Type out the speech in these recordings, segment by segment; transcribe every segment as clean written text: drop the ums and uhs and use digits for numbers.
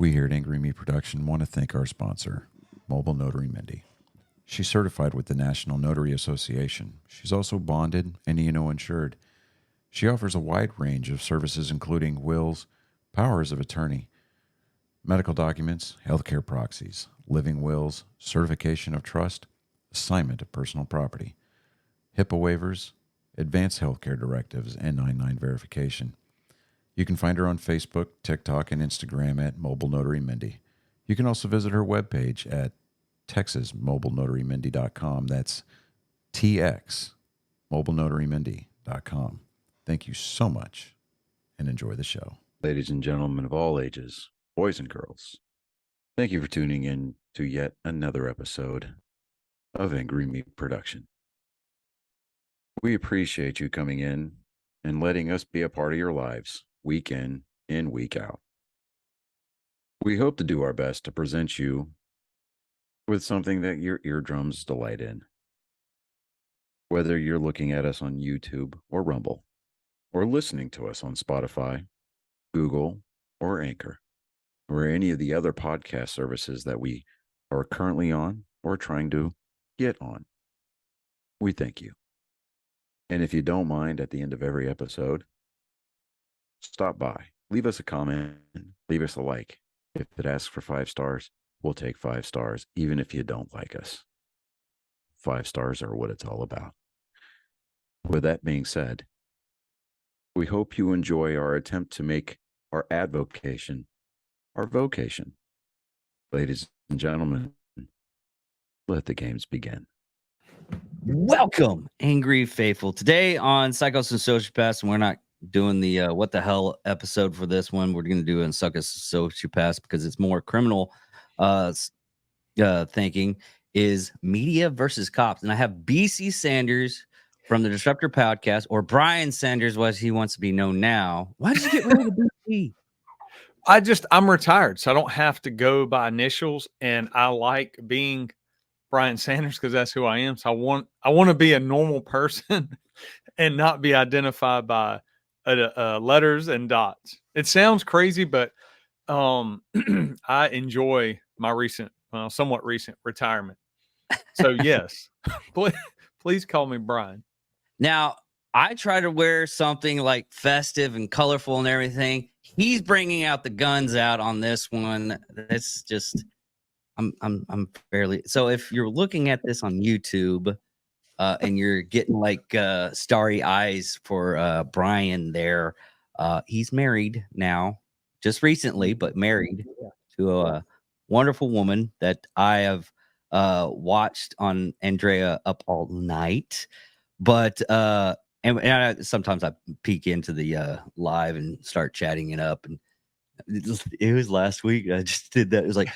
We here at Angry Me Production want to thank our sponsor, Mobile Notary Mindy. She's certified with the National Notary Association. She's also bonded and E&O insured. She offers a wide range of services including wills, powers of attorney, medical documents, healthcare proxies, living wills, certification of trust, assignment of personal property, HIPAA waivers, advanced healthcare directives, and 99 verification. You can find her on Facebook, TikTok, and Instagram at Mobile Notary Mindy. You can also visit her webpage at TexasMobileNotaryMindy.com. That's TX, MobileNotaryMindy.com. Thank you so much and enjoy the show. Ladies and gentlemen of all ages, boys and girls, thank you for tuning in to yet another episode of Angry Me Production. We appreciate you coming in and letting us be a part of your lives, week in and week out. We hope to do our best to present you with something that your eardrums delight in. Whether you're looking at us on YouTube or Rumble, or listening to us on Spotify, Google, or Anchor, or any of the other podcast services that we are currently on or trying to get on, we thank you. And if you don't mind, at the end of every episode, stop by, leave us a comment, leave us a like. If it asks for 5 stars, we'll take 5 stars, even if you don't like us. 5 stars are what it's all about. With that being said, we hope you enjoy our attempt to make our advocation our vocation. Ladies and gentlemen, let the games begin. Welcome, Angry Faithful. Today on Psychos and Sociopaths, and we're not doing the what the hell episode for this one. We're going to do in Psychos and Sociopaths because it's more criminal thinking, is media versus cops. And I have BC Sanders from the Disruptor podcast, or Brian Sanders, what he wants to be known now. Why did you get rid of BC? I'm retired, so I don't have to go by initials, and I like being Brian Sanders because that's who I am. So I want to be a normal person and not be identified by letters and dots. It sounds crazy, but I enjoy my somewhat recent retirement. So yes, please call me Brian. Now, I try to wear something like festive and colorful and everything. He's bringing out the guns out on this one. It's just, I'm fairly. So if you're looking at this on YouTube, and you're getting like starry eyes for Brian there, he's married now, just recently, but married to a wonderful woman that I have watched on Andrea Up All Night. But and sometimes I peek into the live and start chatting it up. And it was last week. I just did that. It was like,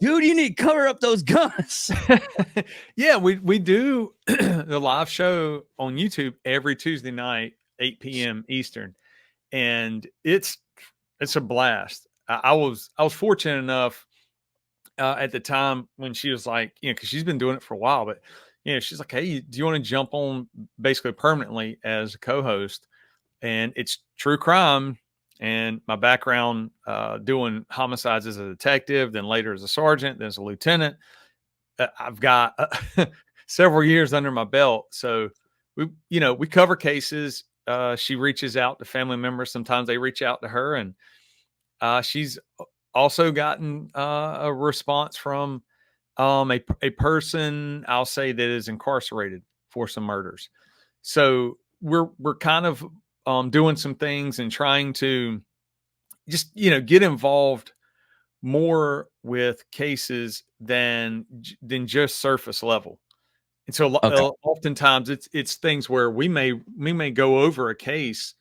dude, you need to cover up those guns. Yeah, we do the live show on YouTube every Tuesday night, 8 p.m. Eastern, and it's a blast. I was fortunate enough at the time when she was like, because she's been doing it for a while, but she's like, hey, do you want to jump on basically permanently as a co-host? And it's true crime. And my background doing homicides as a detective, then later as a sergeant, then as a lieutenant. I've got several years under my belt. So we cover cases. She reaches out to family members. Sometimes they reach out to her, and she's also gotten a response from a person, I'll say, that is incarcerated for some murders. So we're kind of doing some things and trying to just, get involved more with cases than just surface level. And so oftentimes it's things where we may go over a case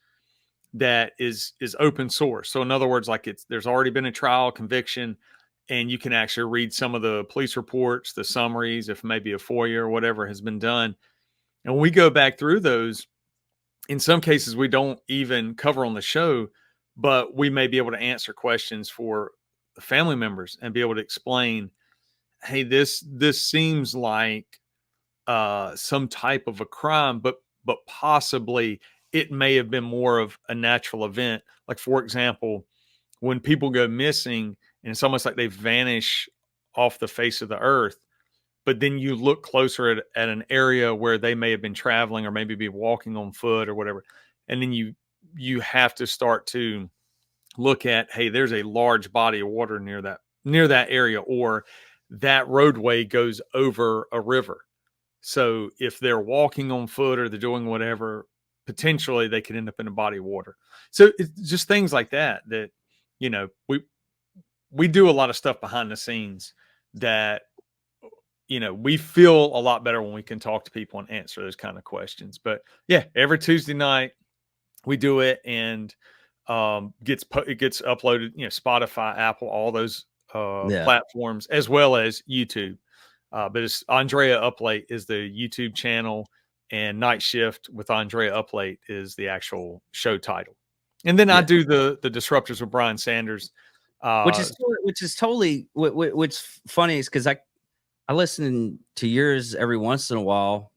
that is open source. So in other words, like there's already been a trial, conviction, and you can actually read some of the police reports, the summaries, if maybe a FOIA or whatever has been done. And when we go back through those, in some cases we don't even cover on the show, but we may be able to answer questions for the family members and be able to explain, hey, this seems like some type of a crime, but possibly it may have been more of a natural event. Like, for example, when people go missing and it's almost like they vanish off the face of the earth. But then you look closer at an area where they may have been traveling or maybe be walking on foot or whatever. And then you have to start to look at, hey, there's a large body of water near that area, or that roadway goes over a river. So if they're walking on foot or they're doing whatever, potentially they could end up in a body of water. So it's just things like that, you know, we do a lot of stuff behind the scenes that, you know, we feel a lot better when we can talk to people and answer those kind of questions. But yeah, every Tuesday night we do it, and it gets uploaded, you know, Spotify, Apple, all those platforms, as well as YouTube. But it's Andrea Uplate is the YouTube channel, and Night Shift with Andrea Uplate is the actual show title. And then I do the Disruptors with Brian Sanders, which is totally what's funny is because I listen to yours every once in a while.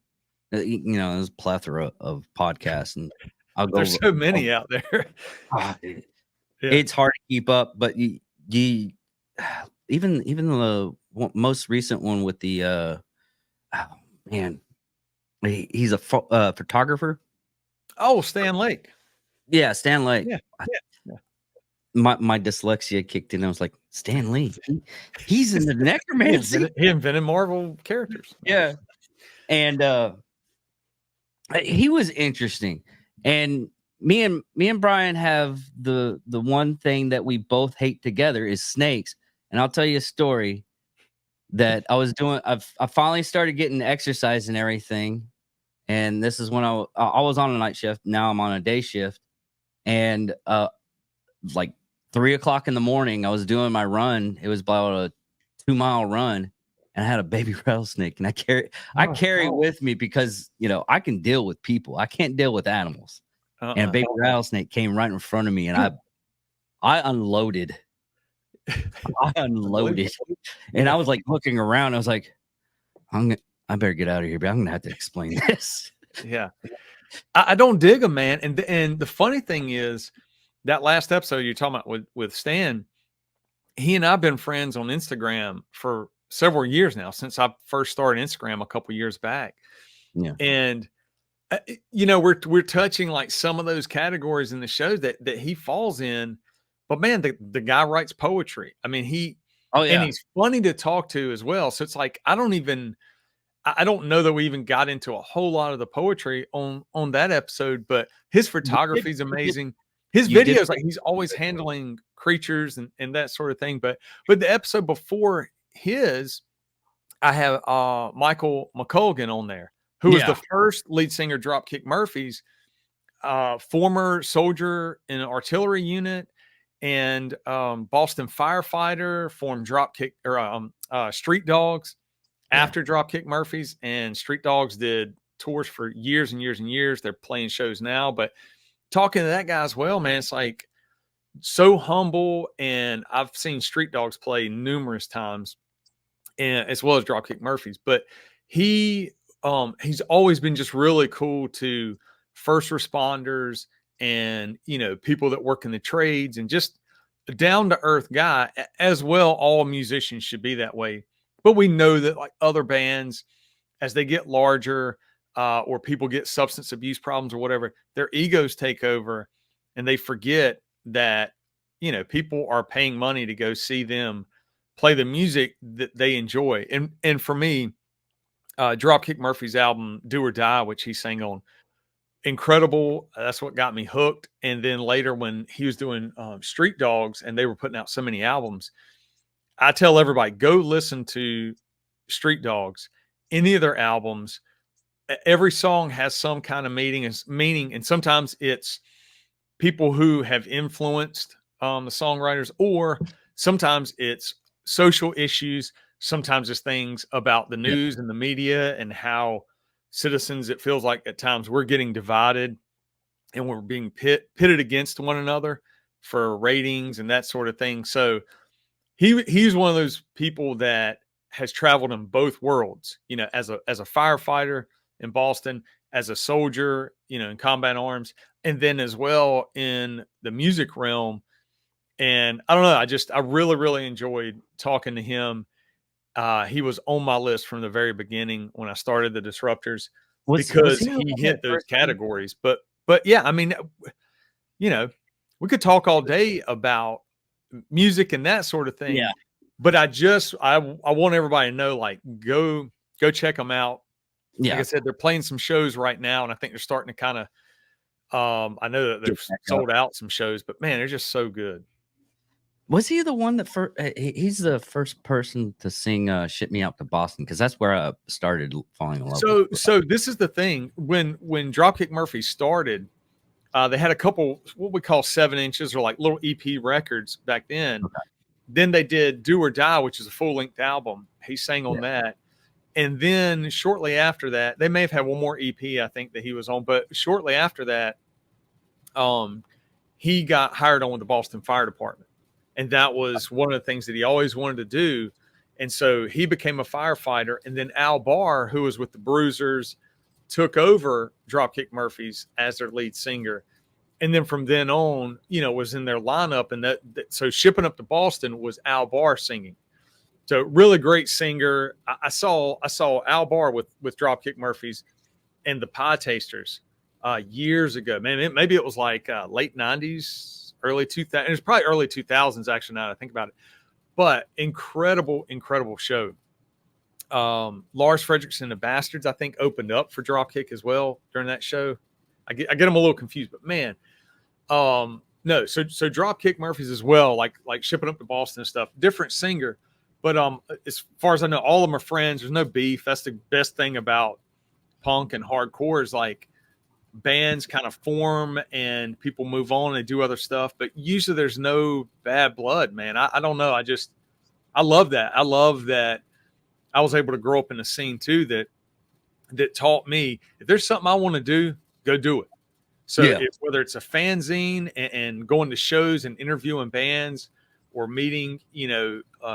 You know, there's a plethora of podcasts, and there's so many out there. It's hard to keep up, but you even the most recent one with the oh man, he's a photographer. Oh, Stan Lake. Yeah, Stan Lake. Yeah. My dyslexia kicked in. I was like, Stan Lee, he's in the necromancy. He invented Marvel characters. Yeah, and he was interesting. And me and Brian have the one thing that we both hate together is snakes. And I'll tell you a story that I was doing. I finally started getting exercise and everything. And this is when I was on a night shift. Now I'm on a day shift. And like 3 o'clock in the morning, I was doing my run. It was about a 2-mile run. And I had a baby rattlesnake. And I carry it with me because, you know, I can deal with people. I can't deal with animals. And a baby rattlesnake came right in front of me. And I unloaded. And I was like looking around. I was like, I better get out of here, but I'm gonna have to explain this. Yeah, I don't dig them, man. And the funny thing is, that last episode you're talking about with Stan, he and I've been friends on Instagram for several years now, since I first started Instagram a couple years back. Yeah, and you know, we're touching like some of those categories in the show that he falls in. But man, the guy writes poetry. I mean, and he's funny to talk to as well. So it's like, I don't know that we even got into a whole lot of the poetry on that episode, but his photography is amazing. His videos, like he's always handling creatures and that sort of thing. But the episode before his, I have Michael McColgan on there, who was the first lead singer Dropkick Murphys, former soldier in an artillery unit, and Boston firefighter, formed Dropkick or Street Dogs after Dropkick Murphys, and Street Dogs did tours for years and years and years. They're playing shows now, but talking to that guy as well, man, it's like so humble. And I've seen Street Dogs play numerous times, and as well as Dropkick Murphys, but he's always been just really cool to first responders and, you know, people that work in the trades, and just a down to earth guy as well. All musicians should be that way. But we know that like other bands, as they get larger, or people get substance abuse problems or whatever, their egos take over, and they forget that, you know, people are paying money to go see them play the music that they enjoy. And for me, Dropkick Murphys' album Do or Die, which he sang on, incredible. That's what got me hooked. And then later, when he was doing Street Dogs and they were putting out so many albums, I tell everybody, go listen to Street Dogs, any of their albums. Every song has some kind of meaning, and sometimes it's people who have influenced the songwriters, or sometimes it's social issues. Sometimes it's things about the news and the media, and how citizens, it feels like at times we're getting divided and we're being pitted against one another for ratings and that sort of thing. So he's one of those people that has traveled in both worlds, you know, as a firefighter in Boston, as a soldier, you know, in combat arms, and then as well in the music realm. And I don't know, I really, really enjoyed talking to him. He was on my list from the very beginning when I started the Disruptors because he he hit those categories. But yeah, I mean, you know, we could talk all day about music and that sort of thing. Yeah. But I want everybody to know, like, go check them out. Yeah. Like I said, they're playing some shows right now, and I think they're starting to kind of. I know that they've sold out some shows, but man, they're just so good. Was he the one that he's the first person to sing "Ship Me Out to Boston"? Because that's where I started falling in love. So this is the thing. When Dropkick Murphys started, they had a couple what we call 7-inches or like little EP records back then. Okay. Then they did "Do or Die," which is a full-length album. He sang on that. And then shortly after that, they may have had one more EP, I think, that he was on. But shortly after that, he got hired on with the Boston Fire Department. And that was one of the things that he always wanted to do. And so he became a firefighter. And then Al Barr, who was with the Bruisers, took over Dropkick Murphys as their lead singer. And then from then on, was in their lineup. And so Shipping Up to Boston was Al Barr singing. So really great singer. I saw Al Barr with Dropkick Murphys and the Pie Tasters years ago. Man, maybe it was like late 90s. Early 2000s. It's probably early 2000s, actually, now that I think about it. But incredible show. Lars Frederiksen and the Bastards, I think, opened up for Dropkick as well during that show. I get them a little confused, but man, no. So Dropkick Murphys as well, like Shipping Up to Boston and stuff. Different singer, but as far as I know, all of them are friends. There's no beef. That's the best thing about punk and hardcore is like. Bands kind of form and people move on and do other stuff, but usually there's no bad blood, man. I don't know. I love that. I love that I was able to grow up in a scene too that taught me if there's something I want to do, go do it. So whether it's a fanzine and going to shows and interviewing bands or meeting,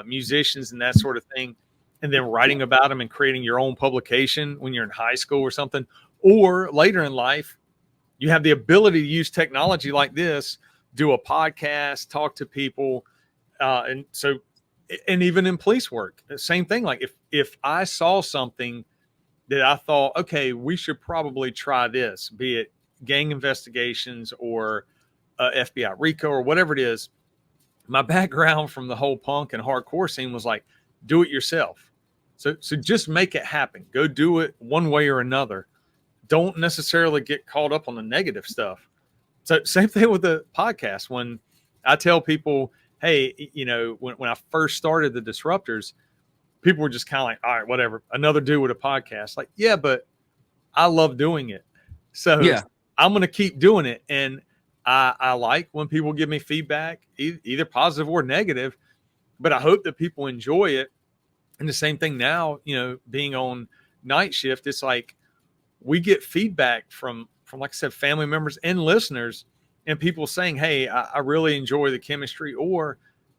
musicians and that sort of thing, and then writing about them and creating your own publication when you're in high school or something. Or later in life, you have the ability to use technology like this, do a podcast, talk to people. And even in police work, the same thing. Like if I saw something that I thought, okay, we should probably try this, be it gang investigations or FBI RICO or whatever it is. My background from the whole punk and hardcore scene was like, do it yourself. So just make it happen. Go do it one way or another. Don't necessarily get caught up on the negative stuff. So same thing with the podcast. When I tell people, hey, when I first started the Disruptors, people were just kind of like, all right, whatever, another dude with a podcast. Like, yeah, but I love doing it. So I'm going to keep doing it. And I like when people give me feedback, either positive or negative, but I hope that people enjoy it. And the same thing now, being on night shift, it's like, we get feedback from, like I said, family members and listeners and people saying, hey, I really enjoy the chemistry, or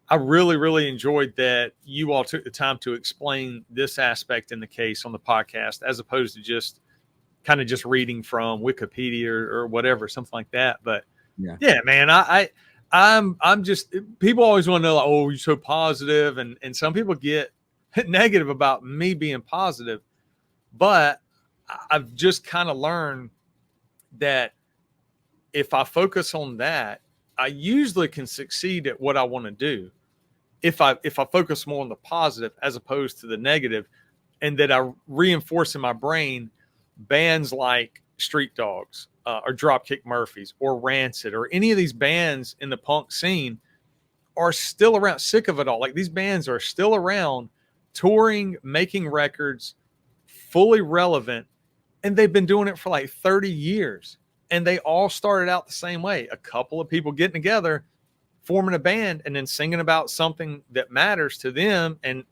I really, really enjoyed that you all took the time to explain this aspect in the case on the podcast, as opposed to just reading from Wikipedia or whatever, something like that. But yeah, man, I'm just, people always want to know, like, oh, you're so positive. And some people get negative about me being positive, but I've just kind of learned that if I focus on that, I usually can succeed at what I want to do. If I focus more on the positive as opposed to the negative, and that I reinforce in my brain bands like Street Dogs or Dropkick Murphys or Rancid or any of these bands in the punk scene are still around. Sick of it all. Like, these bands are still around, touring, making records, fully relevant. And they've been doing it for like 30 years. And they all started out the same way. A couple of people getting together, forming a band, and then singing about something that matters to them and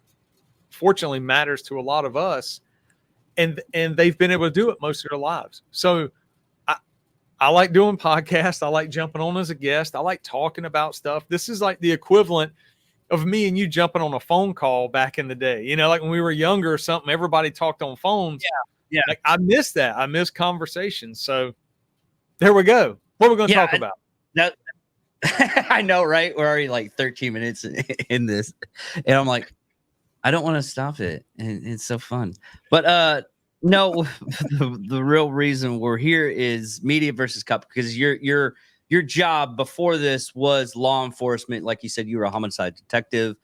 fortunately matters to a lot of us. And they've been able to do it most of their lives. So I like doing podcasts. I like jumping on as a guest. I like talking about stuff. This is like the equivalent of me and you jumping on a phone call back in the day. Like when we were younger or something, everybody talked on phones. Yeah. Like, I miss that. I miss conversations. So there we go. What are we going to talk about? I know, right? We're already like 13 minutes in this, and I'm like, I don't want to stop it, and it's so fun. But no, the real reason we're here is media versus cop, because your job before this was law enforcement. Like you said, you were a homicide detective.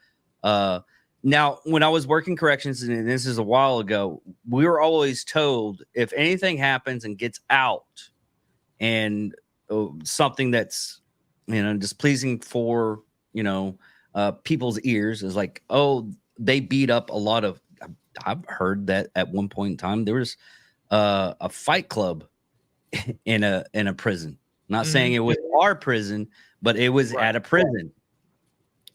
Uh, Now, when I was working corrections, and this is a while ago, we were always told if anything happens and gets out, and something that's displeasing for people's ears, is like, oh, they beat up a lot of. I've heard that at one point in time there was a fight club in a prison. Not saying it was our prison, but it was at a prison.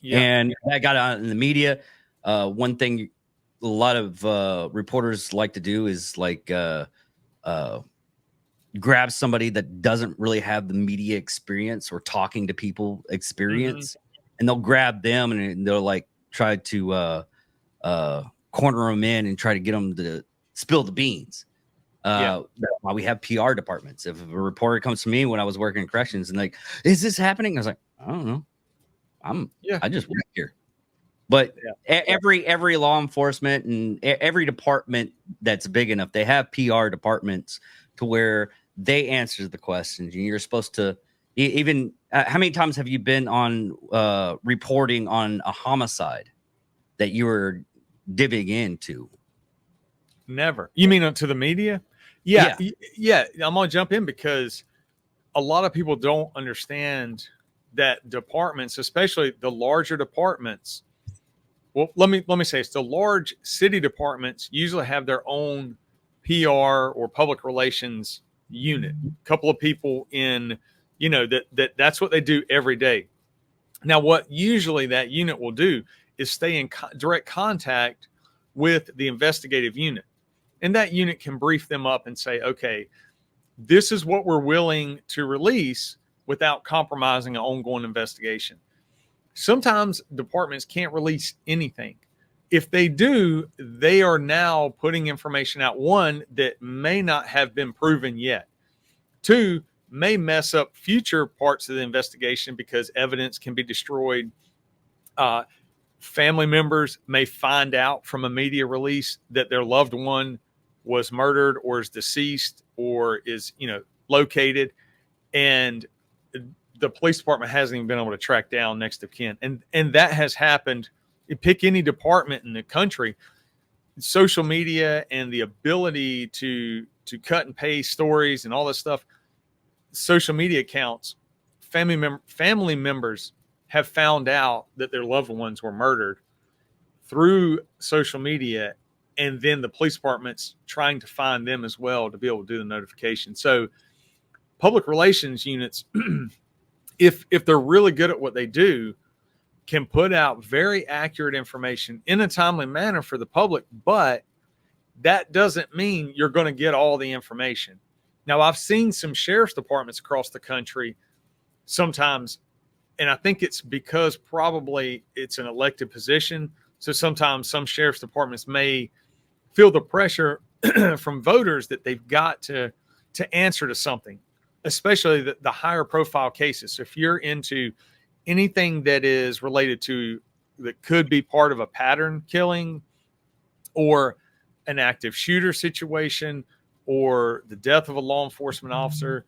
Yeah. And that got out in the media. One thing a lot of reporters like to do is like grab somebody that doesn't really have the media experience or talking to people experience, and they'll grab them and they'll like try to corner them in and try to get them to spill the beans. That's why we have PR departments. If a reporter comes to me when I was working in corrections and like, is this happening? I was like, I don't know. I just work here. But every law enforcement and every department that's big enough, they have PR departments to where they answer the questions, and you're supposed to even. How many times have you been on reporting on a homicide that you were divvying into? Never. You mean to the media? Yeah. I'm gonna jump in because a lot of people don't understand that departments, especially the larger departments. Well, let me say it's the large city departments usually have their own PR or public relations unit. A couple of people in, that's what they do every day. Now, what usually that unit will do is stay in direct contact with the investigative unit. And that unit can brief them up and say, okay, this is what we're willing to release without compromising an ongoing investigation. Sometimes departments can't release anything. If they do, they are now putting information out, one, that may not have been proven yet. Two, may mess up future parts of the investigation because evidence can be destroyed. Family members may find out from a media release that their loved one was murdered or is deceased or is, located, and the police department hasn't even been able to track down next of kin. And that has happened. You pick any department in the country, social media and the ability to cut and paste stories and all this stuff, social media accounts, family members have found out that their loved ones were murdered through social media, and then the police department's trying to find them as well to be able to do the notification. So public relations units, if they're really good at what they do, can put out very accurate information in a timely manner for the public, but that doesn't mean you're going to get all the information. Now, I've seen some sheriff's departments across the country sometimes, and I think it's because probably it's an elected position. So sometimes some sheriff's departments may feel the pressure from voters that they've got to answer to something, especially the higher profile cases. So if you're into anything that is related to, that could be part of a pattern killing or an active shooter situation or the death of a law enforcement officer,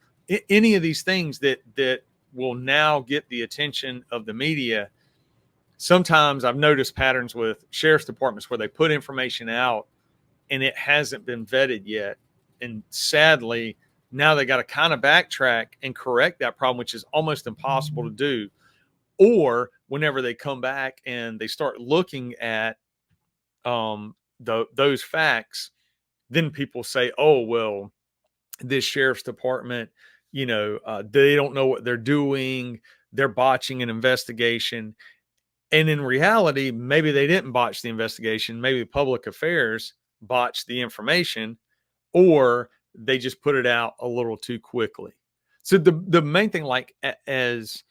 any of these things that will now get the attention of the media. Sometimes I've noticed patterns with sheriff's departments where they put information out and it hasn't been vetted yet. And sadly, now they got to kind of backtrack and correct that problem, which is almost impossible to do. Or whenever they come back and they start looking at those facts, then people say, oh, well, this sheriff's department, they don't know what they're doing. They're botching an investigation. And in reality, maybe they didn't botch the investigation. Maybe public affairs botched the information, or they just put it out a little too quickly. So the main thing, like, as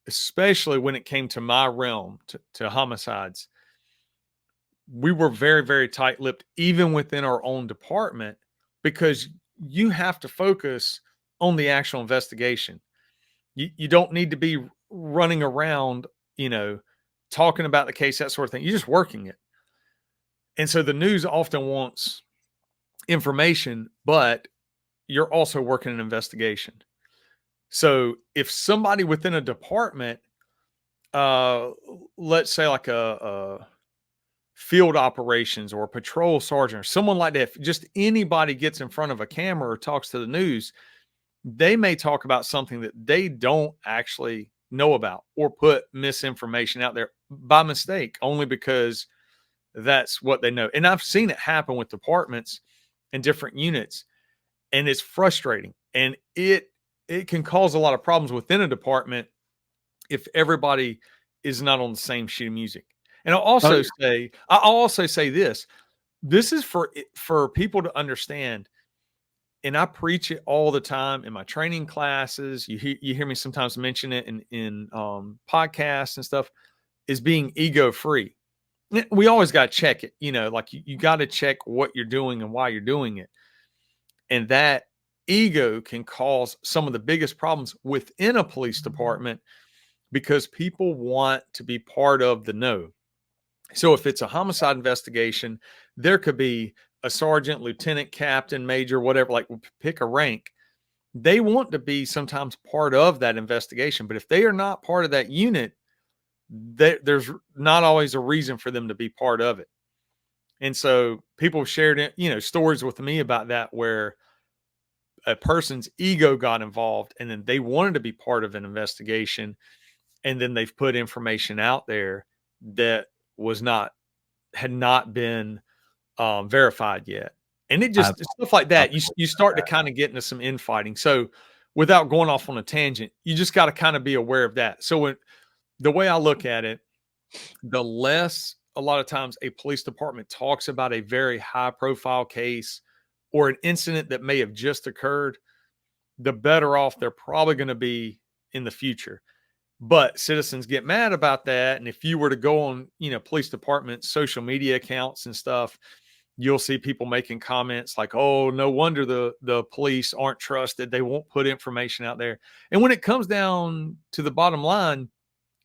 especially when it came to my realm, to homicides, we were very, very tight-lipped, even within our own department, because you have to focus on the actual investigation. You don't need to be running around, talking about the case, that sort of thing. You're just working it. And so the news often wants information, but you're also working an investigation. So if somebody within a department, let's say like a field operations or a patrol sergeant or someone like that, if just anybody gets in front of a camera or talks to the news, they may talk about something that they don't actually know about or put misinformation out there by mistake, only because that's what they know. And I've seen it happen with departments and different units, and it's frustrating. And it can cause a lot of problems within a department if everybody is not on the same sheet of music. And I'll also say this is for people to understand. And I preach it all the time in my training classes. You hear me sometimes mention it in podcasts and stuff, is being ego free. We always got to check it, like you got to check what you're doing and why you're doing it. And that ego can cause some of the biggest problems within a police department because people want to be part of the know. So if it's a homicide investigation, there could be a sergeant, lieutenant, captain, major, whatever, like pick a rank. They want to be sometimes part of that investigation. But if they are not part of that unit, there's not always a reason for them to be part of it. And so people shared, stories with me about that, where a person's ego got involved and then they wanted to be part of an investigation. And then they've put information out there that had not been verified yet. And it just stuff like that. You start to kind of get into some infighting. So without going off on a tangent, you just got to kind of be aware of that. So the way I look at it, the less a lot of times a police department talks about a very high profile case or an incident that may have just occurred, the better off they're probably going to be in the future. But citizens get mad about that. And if you were to go on, police department social media accounts and stuff, you'll see people making comments like, oh, no wonder the police aren't trusted. They won't put information out there. And when it comes down to the bottom line,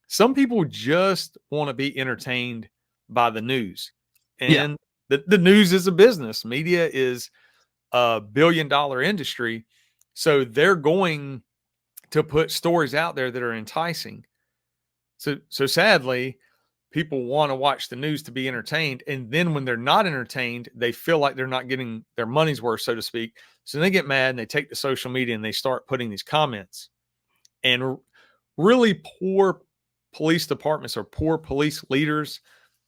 some people just want to be entertained by the news. And the news is a business. Media is a $1 billion industry. So they're going to put stories out there that are enticing. So sadly, people want to watch the news to be entertained. And then when they're not entertained, they feel like they're not getting their money's worth, so to speak. So they get mad and they take to social media and they start putting these comments. And really poor police departments or poor police leaders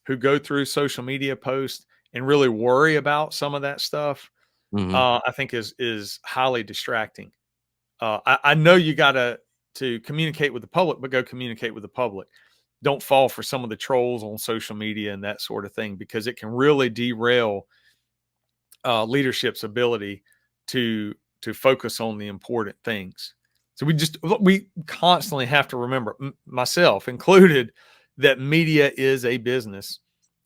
who go through social media posts and really worry about some of that stuff, I think is highly distracting. I know you got to communicate with the public, but go communicate with the public. Don't fall for some of the trolls on social media and that sort of thing, because it can really derail leadership's ability to focus on the important things. So we constantly have to remember, myself included, that media is a business.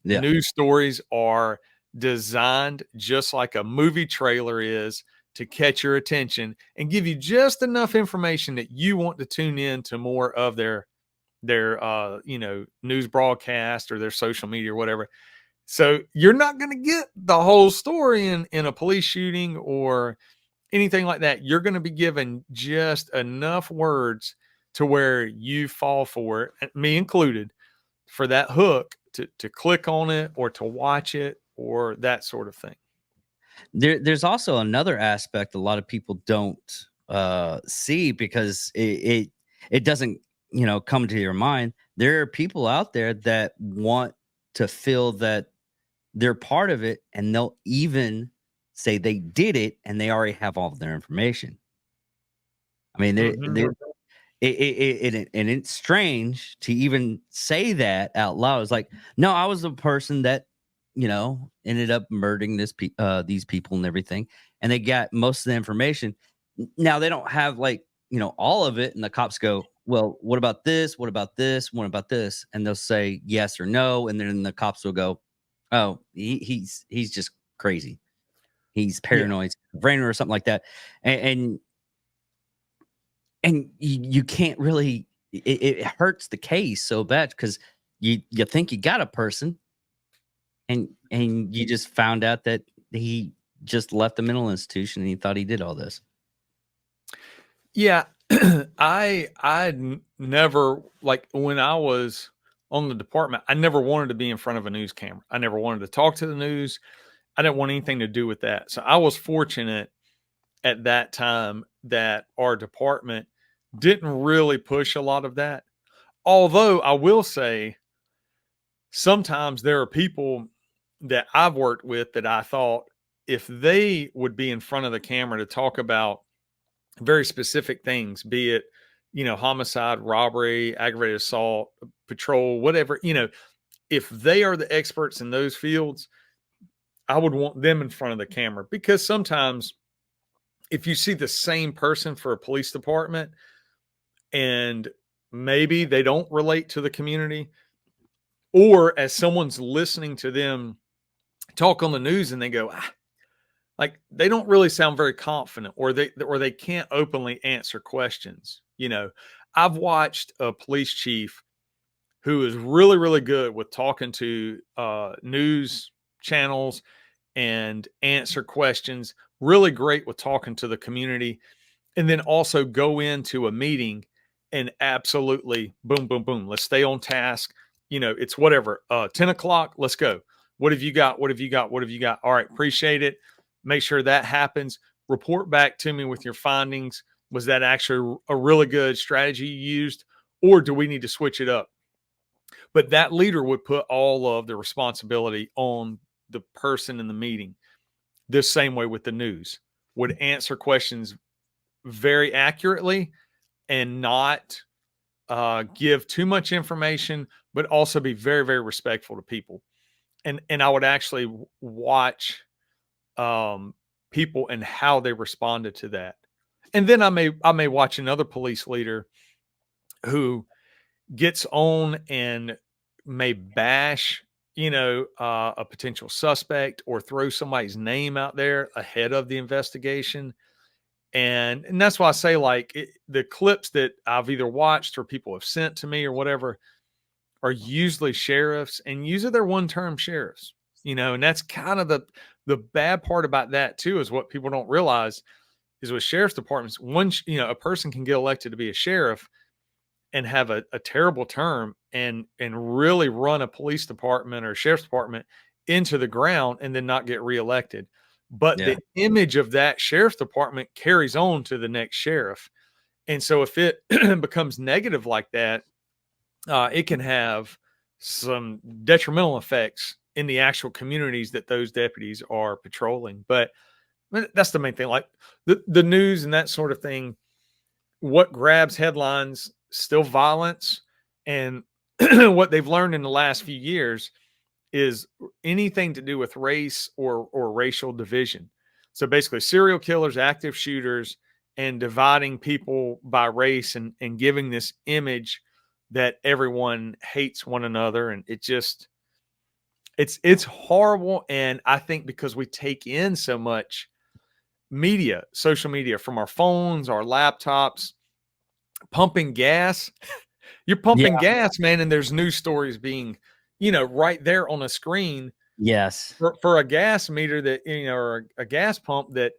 Yeah. News stories are designed just like a movie trailer is, to catch your attention and give you just enough information that you want to tune in to more of their news broadcast or their social media or whatever. So you're not going to get the whole story in a police shooting or anything like that. You're going to be given just enough words to where you fall for it, me included, for that hook to click on it or to watch it or that sort of thing. There's also another aspect a lot of people don't see, because it doesn't come to your mind. There are people out there that want to feel that they're part of it, and they'll even say they did it and they already have all of their information. I mean, and it's strange to even say that out loud. It's like, no, I was the person that ended up murdering these people and everything, and they got most of the information. Now they don't have all of it, and the cops go, well, what about this? What about this? What about this? And they'll say yes or no, and then the cops will go, oh, he's just crazy. He's paranoid, brain or something like that. And and you can't really, it hurts the case so bad because you think you got a person, and you just found out that he just left the mental institution and he thought he did all this. Yeah. Never, like when I was on the department, I never wanted to be in front of a news camera. I never wanted to talk to the news. I didn't want anything to do with that. So I was fortunate at that time that our department didn't really push a lot of that. Although I will say, sometimes there are people that I've worked with that I thought if they would be in front of the camera to talk about very specific things, be it, homicide, robbery, aggravated assault, patrol, whatever, if they are the experts in those fields, I would want them in front of the camera, because sometimes if you see the same person for a police department and maybe they don't relate to the community, or as someone's listening to them talk on the news and they go, like they don't really sound very confident, or they can't openly answer questions. I've watched a police chief who is really, really good with talking to news channels and answer questions, really great with talking to the community, and then also go into a meeting and absolutely boom, boom, boom. Let's stay on task. It's whatever, 10 o'clock, let's go. What have you got? What have you got? What have you got? All right, appreciate it. Make sure that happens. Report back to me with your findings. Was that actually a really good strategy you used, or do we need to switch it up? But that leader would put all of the responsibility on the person in the meeting. The same way with the news, would answer questions very accurately and not give too much information, but also be very, very respectful to people. And I would actually watch people and how they responded to that. And then I may watch another police leader who gets on and may bash, a potential suspect, or throw somebody's name out there ahead of the investigation. And that's why I say, like, the clips that I've either watched or people have sent to me or whatever are usually sheriffs, and usually they're one-term sheriffs, and that's kind of the bad part about that too, is what people don't realize is with sheriff's departments, a person can get elected to be a sheriff and have a terrible term and really run a police department or sheriff's department into the ground and then not get reelected. But the image of that sheriff's department carries on to the next sheriff. And so if it becomes negative like that, it can have some detrimental effects in the actual communities that those deputies are patrolling. But that's the main thing. Like the news and that sort of thing, what grabs headlines, still violence. And what they've learned in the last few years is anything to do with race or racial division. So basically serial killers, active shooters, and dividing people by race and giving this image that everyone hates one another. And it just, it's horrible. And I think because we take in so much media, social media, from our phones, our laptops, pumping gas, you're pumping gas, man. And there's news stories being, right there on a screen. Yes. For a gas meter that, or a gas pump that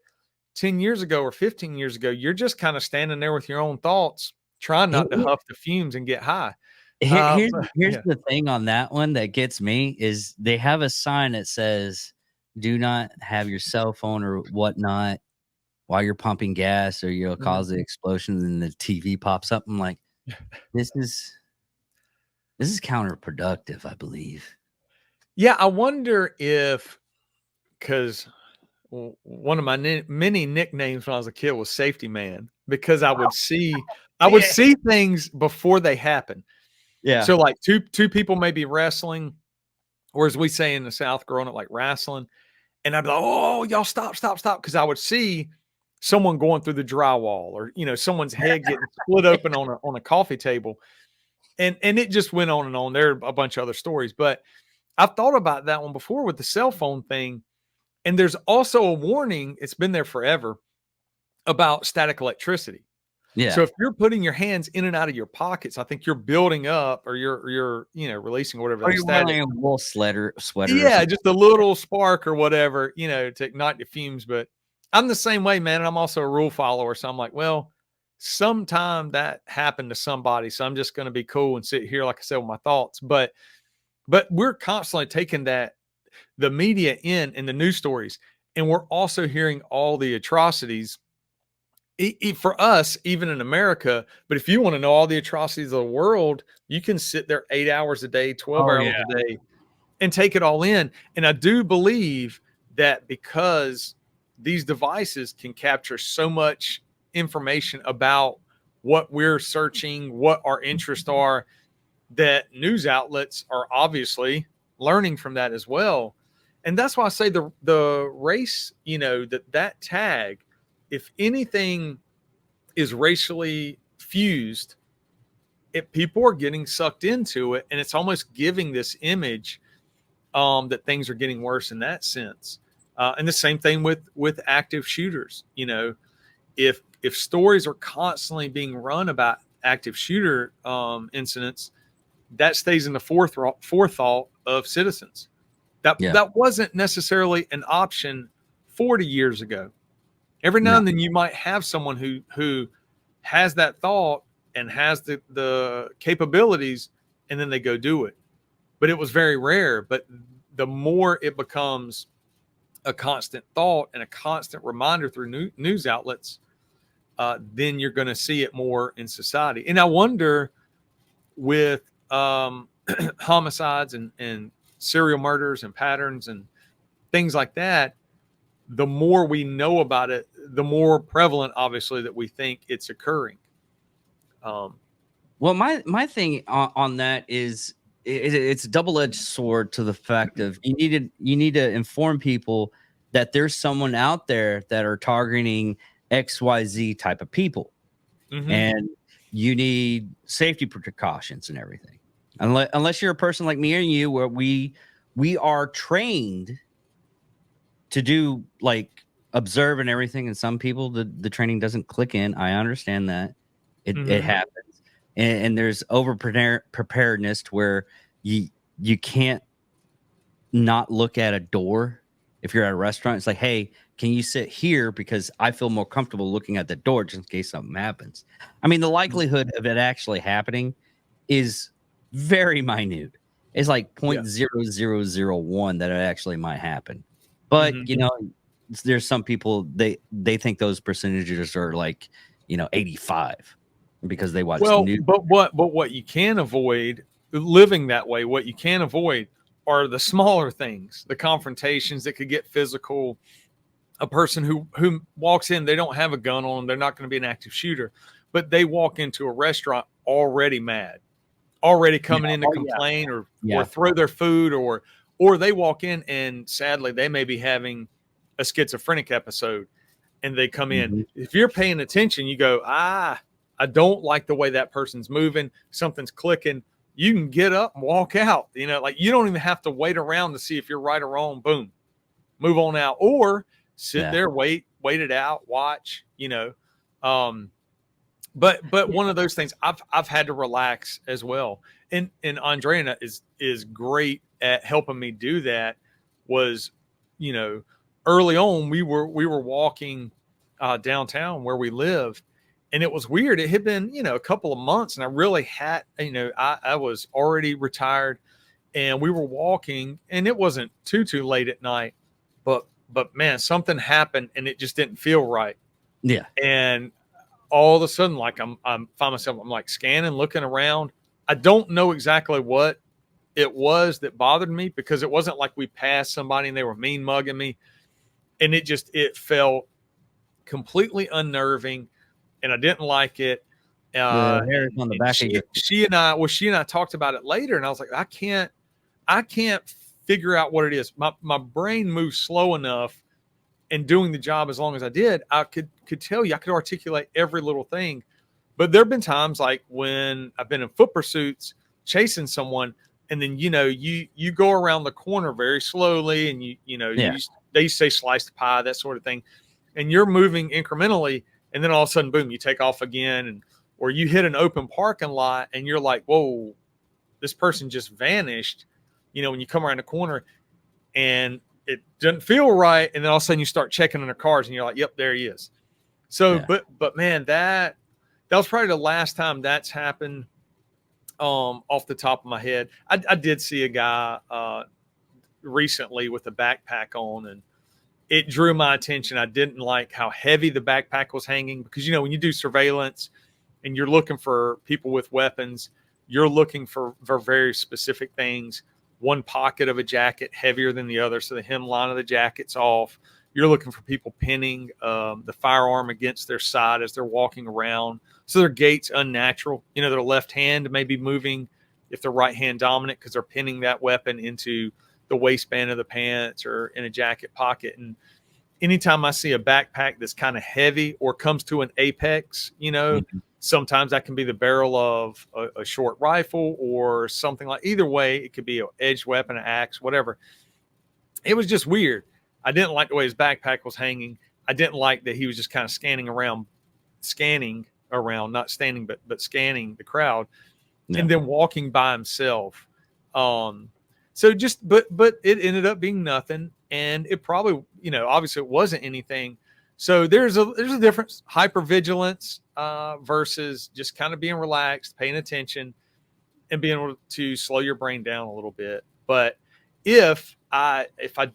10 years ago or 15 years ago, you're just kind of standing there with your own thoughts, trying not to huff the fumes and get high. Here's the thing on that one that gets me is they have a sign that says, do not have your cell phone or whatnot while you're pumping gas, or you'll cause the explosions, and the TV pops up. I'm like, this is counterproductive, I believe. Yeah, I wonder if, because one of my many nicknames when I was a kid was Safety Man, because I would see things before they happen. Yeah. So like two people may be wrestling, or as we say in the South growing up, like wrestling, and I'd be like, oh, y'all stop, because I would see someone going through the drywall, or someone's head getting split open on a coffee table, and it just went on and on. There are a bunch of other stories, but I've thought about that one before with the cell phone thing. And there's also a warning, it's been there forever, about static electricity. Yeah. So if you're putting your hands in and out of your pockets, I think you're building up, or you're releasing whatever or that you're static. wearing a wool sweater. Or Yeah, something. just a little spark or whatever, to ignite the fumes. But I'm the same way, man. And I'm also a rule follower. So I'm like, well, sometime that happened to somebody. So I'm just going to be cool and sit here, like I said, with my thoughts. But we're constantly taking the media in the news stories. And we're also hearing all the atrocities for us, even in America. But if you want to know all the atrocities of the world, you can sit there 8 hours a day, 12 hours a day, and take it all in. And I do believe that because these devices can capture so much information about what we're searching, what our interests are, that news outlets are obviously learning from that as well. And that's why I say the race, that tag, if anything is racially fused, people are getting sucked into it, and it's almost giving this image that things are getting worse in that sense. And the same thing with active shooters. If stories are constantly being run about active shooter incidents, that stays in the forethought of citizens. That wasn't necessarily an option 40 years ago. Every now and then you might have someone who has that thought and has the capabilities, and then they go do it. But it was very rare. But the more it becomes a constant thought and a constant reminder through news outlets, then you're going to see it more in society. And I wonder, with homicides and serial murders and patterns and things like that, the more we know about it, the more prevalent, obviously, that we think it's occurring. Well, my thing on that is it's a double-edged sword to the fact of you need to inform people that there's someone out there that are targeting XYZ type of people, and you need safety precautions and everything. Unless you're a person like me and you, where we are trained to do, like, observe and everything, and some people the training doesn't click in. I understand that it happens, and there's over preparedness to where you can't not look at a door. If you're at a restaurant, it's like, hey, can you sit here, because I feel more comfortable looking at the door just in case something happens. I mean, the likelihood of it actually happening is very minute. It's like 0.0001 that it actually might happen. But there's some people, they think those percentages are like 85 because they watch the news. But what you can avoid living that way, what you can avoid are the smaller things, the confrontations that could get physical. A person who walks in, they don't have a gun on them, they're not going to be an active shooter, but they walk into a restaurant already mad, already coming in to complain or throw their food, or they walk in and sadly they may be having a schizophrenic episode, and they come in. If you're paying attention, you go, I don't like the way that person's moving, something's clicking. You can get up and walk out. Like, you don't even have to wait around to see if you're right or wrong. Boom, move on out, or sit there, wait it out, watch. But one of those things I've had to relax as well. And Andrea is great at helping me do that. Was, early on, we were walking downtown where we live, and it was weird. It had been, a couple of months, and I really had, I was already retired, and we were walking, and it wasn't too late at night, but man, something happened, and it just didn't feel right. Yeah. And all of a sudden, like, I'm find myself, I'm like scanning, looking around. I don't know exactly what it was that bothered me, because it wasn't like we passed somebody and they were mean mugging me. And it felt completely unnerving, and I didn't like it. Hairs on the back of your... She and I talked about it later, and I was like, I can't figure out what it is. My brain moves slow enough, and doing the job as long as I did, I could tell you, I could articulate every little thing. But there have been times, like when I've been in foot pursuits chasing someone, and then you go around the corner very slowly, and they say sliced pie, that sort of thing, and you're moving incrementally, and then all of a sudden, boom, you take off again, and or you hit an open parking lot and you're like, whoa, this person just vanished. You know, when you come around the corner and it doesn't feel right, and then all of a sudden you start checking in their cars and you're like, yep, there he is. So, but man, that was probably the last time that's happened. Off the top of my head, I did see a guy recently with a backpack on, and it drew my attention. I didn't like how heavy the backpack was hanging, because, you know, when you do surveillance and you're looking for people with weapons, you're looking for very specific things. One pocket of a jacket heavier than the other, so the hemline of the jacket's off. You're looking for people pinning the firearm against their side as they're walking around, so their gait's unnatural. You know, their left hand may be moving if they're right hand dominant, because they're pinning that weapon into the waistband of the pants or in a jacket pocket. And anytime I see a backpack that's kind of heavy or comes to an apex, you know, sometimes that can be the barrel of a short rifle or something like. Either way, it could be an edged weapon, an axe, whatever. It was just weird. I didn't like the way his backpack was hanging. I didn't like that he was just kind of scanning around, not standing, but scanning the crowd, and then walking by himself. So just, but it ended up being nothing, and it probably, you know, obviously it wasn't anything. So there's a difference, hypervigilance versus just kind of being relaxed, paying attention, and being able to slow your brain down a little bit. But if I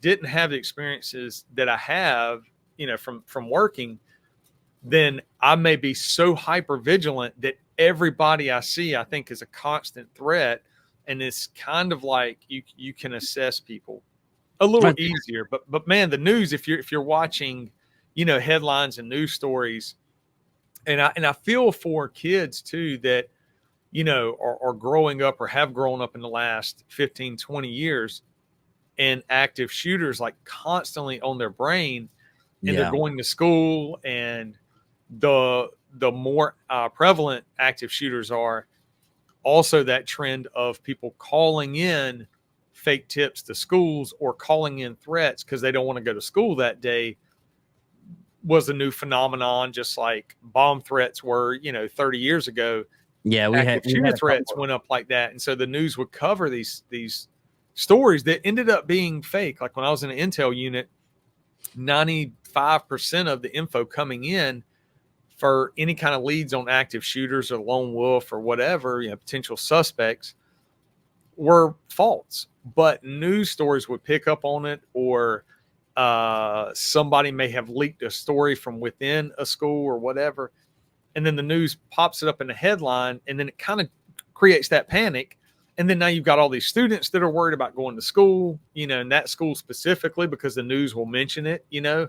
didn't have the experiences that I have, you know, from working, then I may be so hyper vigilant that everybody I see, I think, is a constant threat. And it's kind of like you can assess people a little easier. But man, the news, if you're watching, you know, headlines and news stories, and I feel for kids too that, you know, are growing up or have grown up in the last 15, 20 years, and active shooters like constantly on their brain, and they're going to school, and the more prevalent active shooters are, also that trend of people calling in fake tips to schools or calling in threats because they don't want to go to school that day was a new phenomenon, just like bomb threats were, you know, 30 years ago. Yeah, we had shooter threats went up like that. And so the news would cover these stories that ended up being fake. Like when I was in an intel unit, 95% of the info coming in for any kind of leads on active shooters or lone wolf or whatever, you know, potential suspects, were false. But news stories would pick up on it, or somebody may have leaked a story from within a school or whatever, and then the news pops it up in the headline, and then it kind of creates that panic. And then now you've got all these students that are worried about going to school, you know, and that school specifically, because the news will mention it, you know,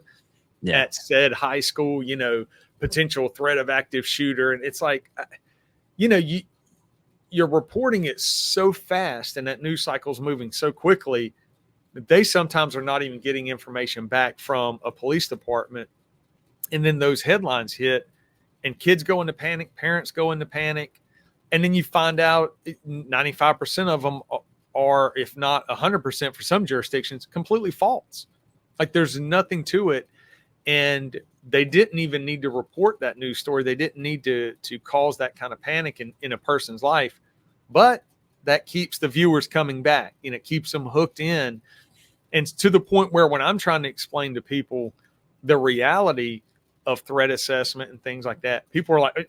at said high school, you know, potential threat of active shooter. And it's like, you know, you're reporting it so fast, and that news cycle is moving so quickly that they sometimes are not even getting information back from a police department. And then those headlines hit, and kids go into panic, parents go into panic. And then you find out 95% of them are, if not 100% for some jurisdictions, completely false. Like there's nothing to it. And they didn't even need to report that news story. They didn't need to cause that kind of panic in a person's life. But that keeps the viewers coming back, and it keeps them hooked in. And to the point where when I'm trying to explain to people the reality of threat assessment and things like that, people are like,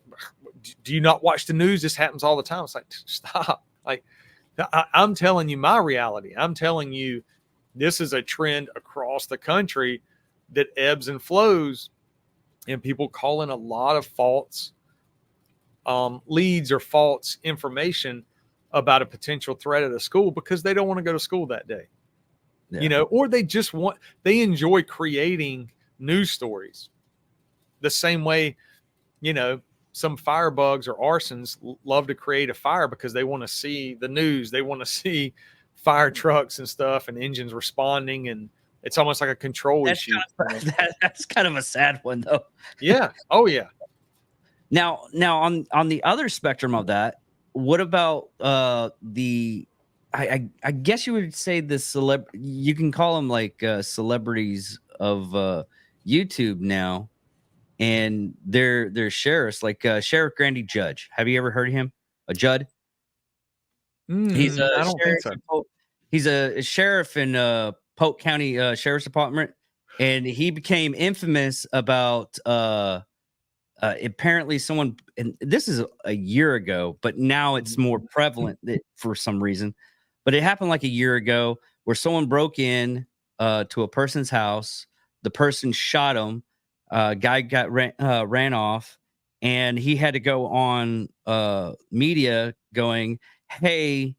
do you not watch the news? This happens all the time. It's like, stop. Like, I'm telling you my reality. I'm telling you this is a trend across the country that ebbs and flows, and people call in a lot of false leads or false information about a potential threat at a school because they don't want to go to school that day. You know, or they enjoy creating news stories the same way, you know, some firebugs or arsons love to create a fire because they want to see the news. They want to see fire trucks and stuff and engines responding, and it's almost like a control issue. That's kind of a sad one, though. Yeah. Oh, yeah. Now on the other spectrum of that, what about I guess you would say the you can call them like celebrities of YouTube now, and they're sheriffs, like Sheriff Grandy Judge. Have you ever heard of him? A Judd? He's a I don't think sheriff. so. He's a sheriff in Polk County Sheriff's Department, and he became infamous about apparently someone. And this is a year ago, but now it's more prevalent for some reason. But it happened like a year ago where someone broke in to a person's house. The person shot him. Guy ran off, and he had to go on media going, "Hey,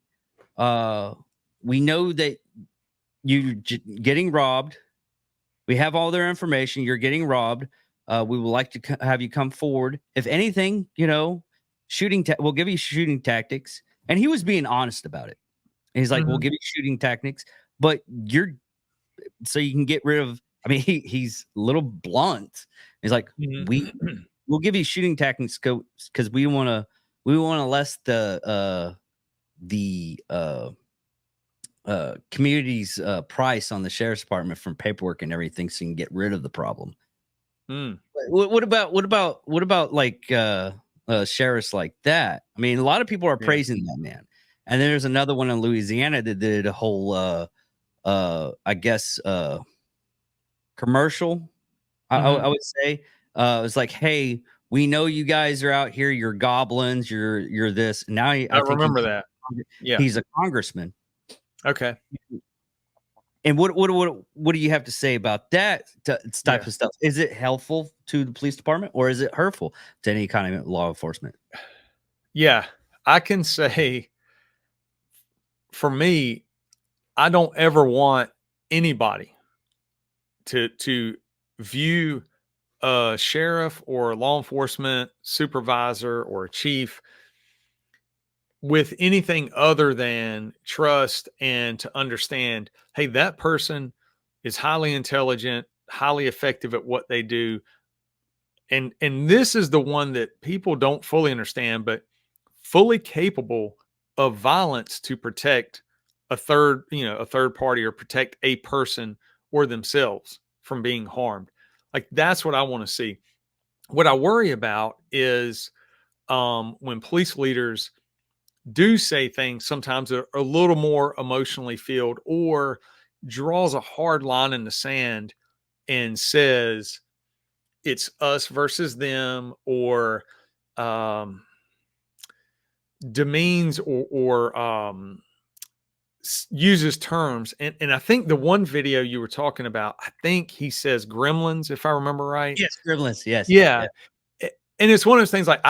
we know that you're getting robbed. We have all their information. You're getting robbed. We would like to have you come forward. If anything, we'll give you shooting tactics." And he was being honest about it. And he's like, "We'll give you shooting tactics, but so you can get rid of." I mean, he's a little blunt. He's like, "We'll give you shooting tactics because we want to less the community's price on the sheriff's department from paperwork and everything, so you can get rid of the problem." What about like sheriffs like that? I mean, a lot of people are praising that man. And then there's another one in Louisiana that did a whole I guess commercial. I would say it was like, "Hey, we know you guys are out here. You're goblins. You're this." Now I think remember that. Yeah, he's a congressman. Okay. And what do you have to say about that type of stuff? Is it helpful to the police department, or is it hurtful to any kind of law enforcement? Yeah, I can say for me, I don't ever want anybody to view a sheriff or a law enforcement supervisor or a chief with anything other than trust and to understand, hey, that person is highly intelligent, highly effective at what they do. And this is the one that people don't fully understand, but fully capable of violence to protect a third party or protect a person or themselves from being harmed. Like, that's what I want to see. What I worry about is when police leaders do say things sometimes that are a little more emotionally filled, or draws a hard line in the sand and says it's us versus them, or demeans or uses terms. And I think the one video you were talking about, I think he says gremlins, if I remember right. Yes, gremlins. Yes. Yeah. And it's one of those things, like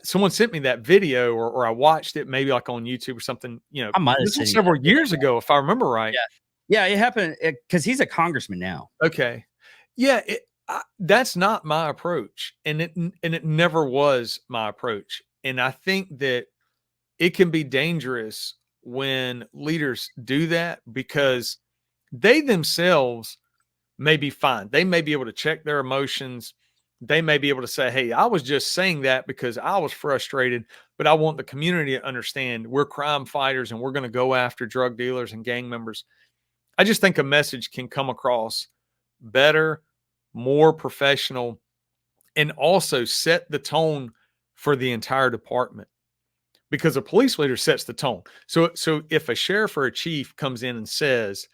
someone sent me that video, or I watched it maybe like on YouTube or something, I might have this was seen several years ago, if I remember right. Yeah, it happened because he's a congressman now. Okay. Yeah. That's not my approach. And it never was my approach. And I think that it can be dangerous when leaders do that, because they themselves may be fine. They may be able to check their emotions. They may be able to say, hey, I was just saying that because I was frustrated, but I want the community to understand we're crime fighters and we're going to go after drug dealers and gang members. I just think a message can come across better, more professional, and also set the tone for the entire department, because a police leader sets the tone. So if a sheriff or a chief comes in and says,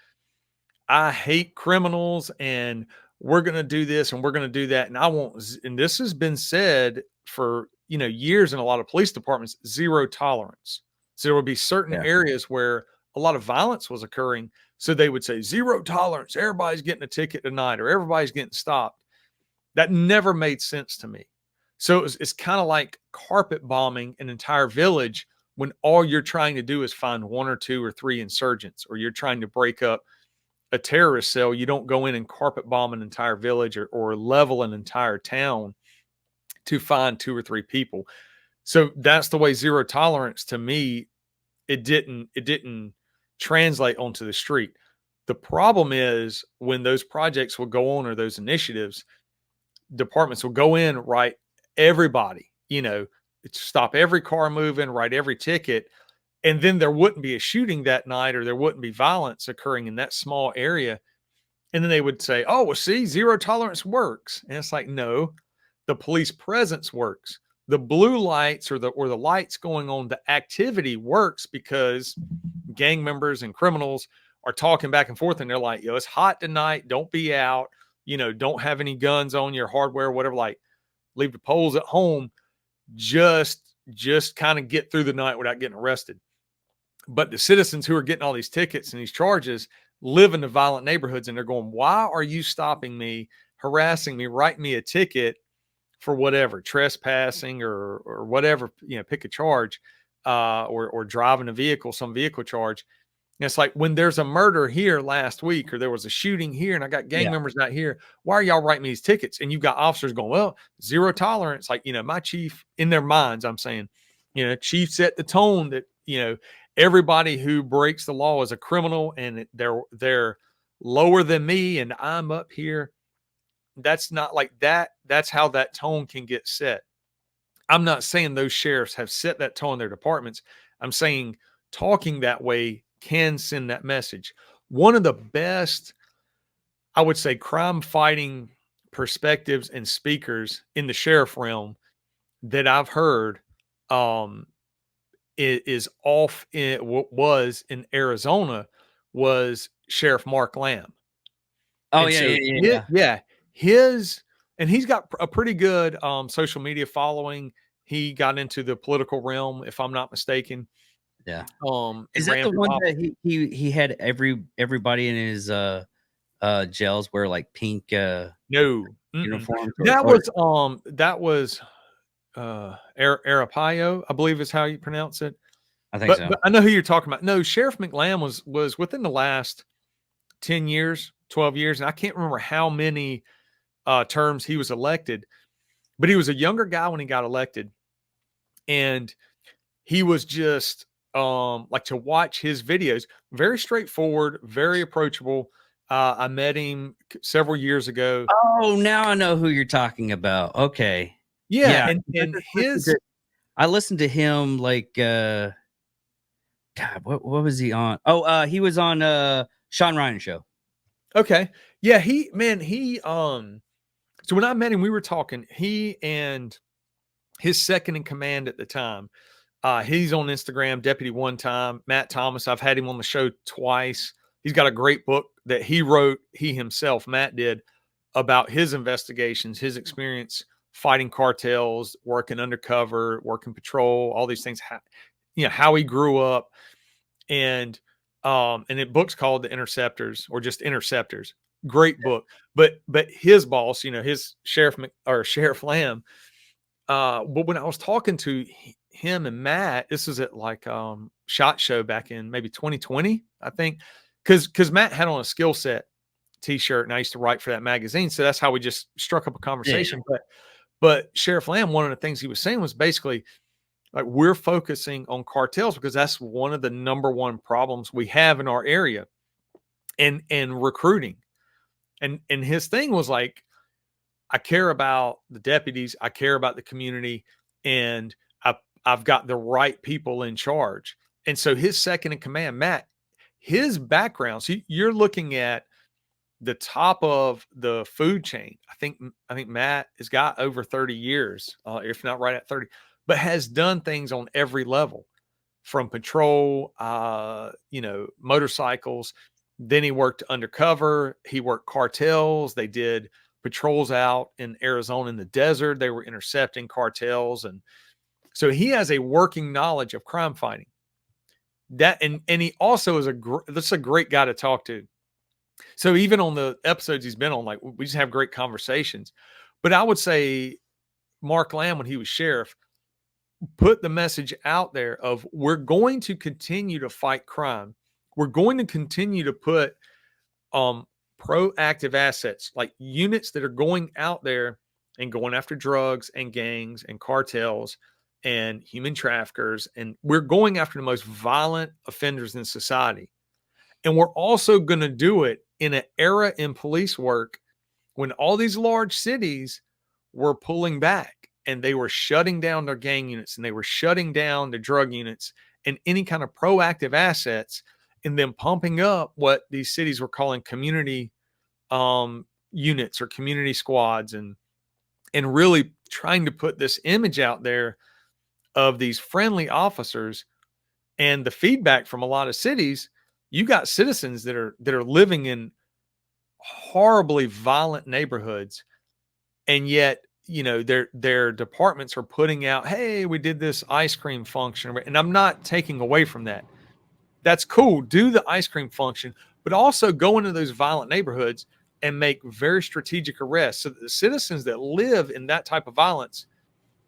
I hate criminals and we're going to do this and we're going to do that, and I won't, and this has been said for years in a lot of police departments, zero tolerance. So there would be certain areas where a lot of violence was occurring, so they would say zero tolerance, everybody's getting a ticket tonight, or everybody's getting stopped. That never made sense to me. So it's kind of like carpet bombing an entire village when all you're trying to do is find one or two or three insurgents, or you're trying to break up a terrorist cell. You don't go in and carpet bomb an entire village or level an entire town to find two or three people. So that's the way zero tolerance, to me, it didn't translate onto the street. The problem is when those projects will go on, or those initiatives, departments will go in, write everybody, stop every car moving, write every ticket, and then there wouldn't be a shooting that night, or there wouldn't be violence occurring in that small area. And then they would say, oh, well, see, zero tolerance works. And it's like, no, the police presence works. The blue lights or the lights going on, the activity works because gang members and criminals are talking back and forth, and they're like, yo, it's hot tonight. Don't be out. Don't have any guns on your hardware, whatever. Like, leave the poles at home. Just kind of get through the night without getting arrested. But the citizens who are getting all these tickets and these charges live in the violent neighborhoods, and they're going, why are you stopping me, harassing me, write me a ticket for whatever, trespassing or whatever, pick a charge, or driving a vehicle, some vehicle charge. And it's like, when there's a murder here last week, or there was a shooting here, and I got gang members out here, why are y'all writing me these tickets? And you've got officers going, well, zero tolerance. Like, my chief, in their minds, I'm saying, chief set the tone that, everybody who breaks the law is a criminal, and they're lower than me, and I'm up here. That's not like that. That's how that tone can get set. I'm not saying those sheriffs have set that tone in their departments. I'm saying talking that way can send that message. One of the best, I would say, crime fighting perspectives and speakers in the sheriff realm that I've heard was in Arizona, was Sheriff Mark Lamb. Oh, and yeah. And he's got a pretty good social media following. He got into the political realm, if I'm not mistaken. Yeah. Is that the one that he had everybody in his jails wear like pink uniforms? That was Arapayo, I believe is how you pronounce it. I think so. But I know who you're talking about. No, Sheriff McLam was within the last 10 years, 12 years, and I can't remember how many terms he was elected, but he was a younger guy when he got elected, and he was just like, to watch his videos, very straightforward, very approachable. I met him several years ago. Oh, now I know who you're talking about. Okay. Yeah. And I listened to him like, God, what was he on? Oh, he was on Sean Ryan show. Okay. Yeah. So when I met him, we were talking, he and his second in command at the time, he's on Instagram, Deputy One Time, Matt Thomas. I've had him on the show twice. He's got a great book that he wrote, he himself, Matt did, about his investigations, his experience fighting cartels, working undercover, working patrol, all these things, how he grew up. And it book's called The Interceptors, or just Interceptors. Great book. But his boss, his Sheriff Lamb, but when I was talking to him and Matt, this was at like SHOT Show back in maybe 2020, I think, because Matt had on a skill set t-shirt, and I used to write for that magazine, so that's how we just struck up a conversation. Yeah. But Sheriff Lamb, one of the things he was saying was basically, like, we're focusing on cartels because that's one of the number one problems we have in our area, and recruiting. And his thing was like, I care about the deputies, I care about the community, and I've got the right people in charge. And so his second in command, Matt, his background, so you're looking at the top of the food chain. I think Matt has got over 30 years, if not right at 30, but has done things on every level, from patrol, motorcycles. Then he worked undercover. He worked cartels. They did patrols out in Arizona in the desert. They were intercepting cartels. And so he has a working knowledge of crime fighting. That, and he also is that's a great guy to talk to. So even on the episodes he's been on, like, we just have great conversations. But I would say Mark Lamb, when he was sheriff, put the message out there of, we're going to continue to fight crime. We're going to continue to put proactive assets, like units that are going out there and going after drugs and gangs and cartels and human traffickers. And we're going after the most violent offenders in society. And we're also going to do it in an era in police work when all these large cities were pulling back, and they were shutting down their gang units, and they were shutting down the drug units and any kind of proactive assets, and then pumping up what these cities were calling community units or community squads. And and really trying to put this image out there of these friendly officers. And the feedback from a lot of cities, you got citizens that are living in horribly violent neighborhoods, and yet, you know, their departments are putting out, hey, we did this ice cream function. And I'm not taking away from that. That's cool. Do the ice cream function, but also go into those violent neighborhoods and make very strategic arrests so that the citizens that live in that type of violence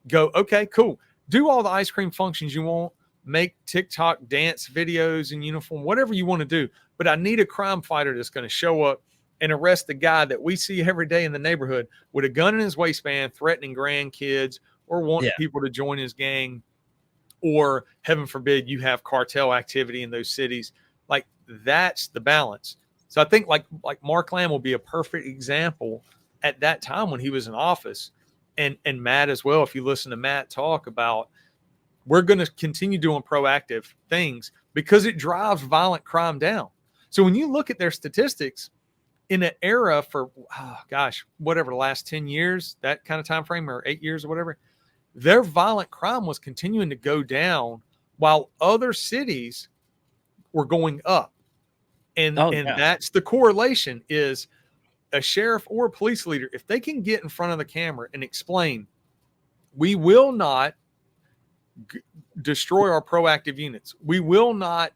go, okay, cool. Do all the ice cream functions you want, make TikTok dance videos in uniform, whatever you want to do. But I need a crime fighter that's going to show up and arrest the guy that we see every day in the neighborhood with a gun in his waistband, threatening grandkids or wanting people to join his gang, or heaven forbid you have cartel activity in those cities. Like, that's the balance. So I think like Mark Lamb will be a perfect example at that time when he was in office, and Matt as well. If you listen to Matt talk about, we're going to continue doing proactive things because it drives violent crime down. So when you look at their statistics in an era for, whatever, the last 10 years, that kind of time frame, or 8 years or whatever, their violent crime was continuing to go down while other cities were going up. And that's the correlation, is a sheriff or a police leader, if they can get in front of the camera and explain, we will not destroy our proactive units. We will not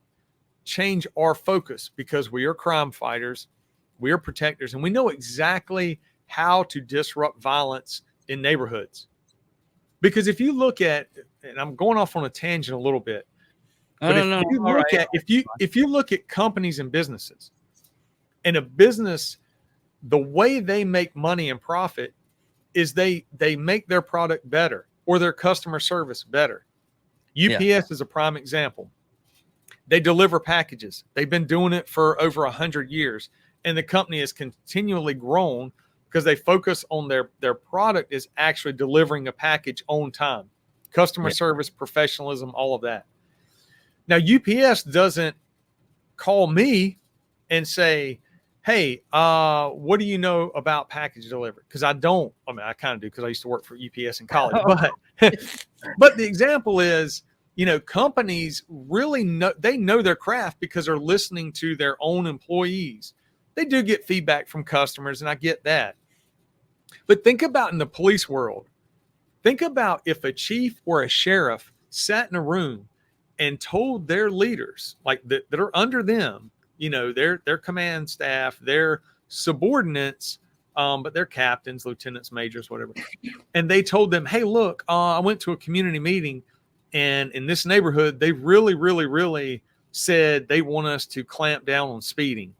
change our focus because we are crime fighters. We are protectors, and we know exactly how to disrupt violence in neighborhoods. Because if you look at, and I'm going off on a tangent a little bit, but if you look at companies and businesses, and a business, the way they make money and profit is they make their product better or their customer service better. UPS is a prime example. They deliver packages. They've been doing it for over 100 years. And the company has continually grown because they focus on their product is actually delivering a package on time. Customer service, professionalism, all of that. Now, UPS doesn't call me and say, hey, what do you know about package delivery? Because I don't. I mean, I kind of do because I used to work for UPS in college. But the example is, you know, companies really know their craft because they're listening to their own employees. They do get feedback from customers, and I get that. But think about in the police world. Think about if a chief or a sheriff sat in a room and told their leaders, like that are under them, you know, their command staff, their subordinates, but they're captains, lieutenants, majors, whatever. And they told them, hey, look, I went to a community meeting, and in this neighborhood, they really, really, really said they want us to clamp down on speeding.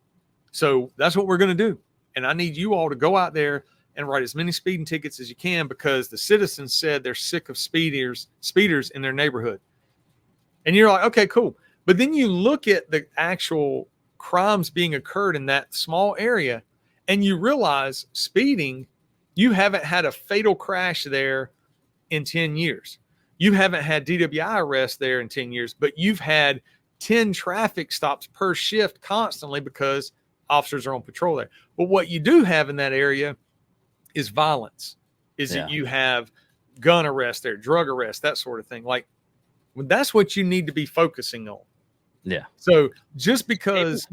So that's what we're going to do. And I need you all to go out there and write as many speeding tickets as you can because the citizens said they're sick of speeders in their neighborhood. And you're like, okay, cool. But then you look at the actual crimes being occurred in that small area, and you realize speeding, you haven't had a fatal crash there in 10 years. You haven't had DWI arrests there in 10 years, but you've had 10 traffic stops per shift constantly because officers are on patrol there. But what you do have in that area is violence, that you have gun arrests there, drug arrests, that sort of thing. Like, that's what you need to be focusing on. Yeah. So just because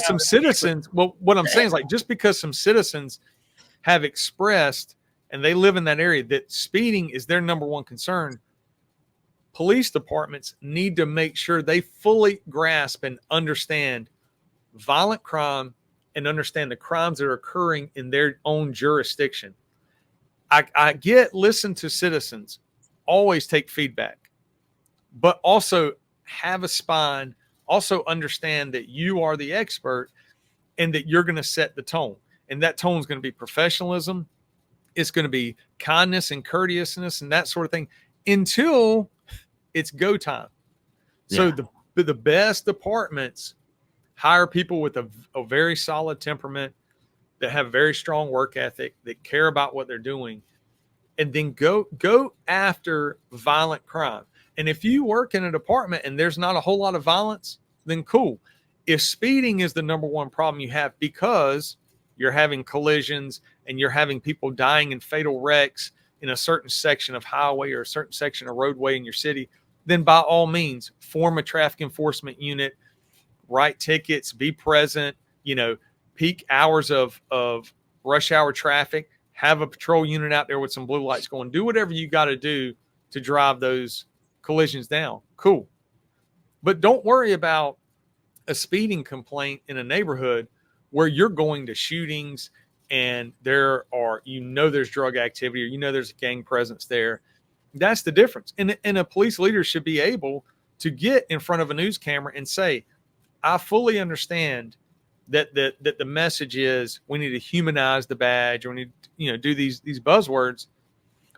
some citizens, well, what I'm saying is, like, just because some citizens have expressed and they live in that area that speeding is their number one concern, police departments need to make sure they fully grasp and understand violent crime and understand the crimes that are occurring in their own jurisdiction. Listen to citizens, always take feedback, but also have a spine, also understand that you are the expert and that you're going to set the tone. And that tone is going to be professionalism. It's going to be kindness and courteousness and that sort of thing until it's go time. So the best departments hire people with a very solid temperament, that have very strong work ethic, that care about what they're doing, and then go after violent crime. And if you work in a department and there's not a whole lot of violence, then cool. If speeding is the number one problem you have because you're having collisions and you're having people dying in fatal wrecks in a certain section of highway or a certain section of roadway in your city, then by all means, form a traffic enforcement unit, write tickets, be present, peak hours of rush hour traffic, have a patrol unit out there with some blue lights going, do whatever you got to do to drive those collisions down. Cool. But don't worry about a speeding complaint in a neighborhood where you're going to shootings and there's drug activity, or there's a gang presence there. That's the difference. And a police leader should be able to get in front of a news camera and say, I fully understand that the message is we need to humanize the badge, or we need to, do these buzzwords.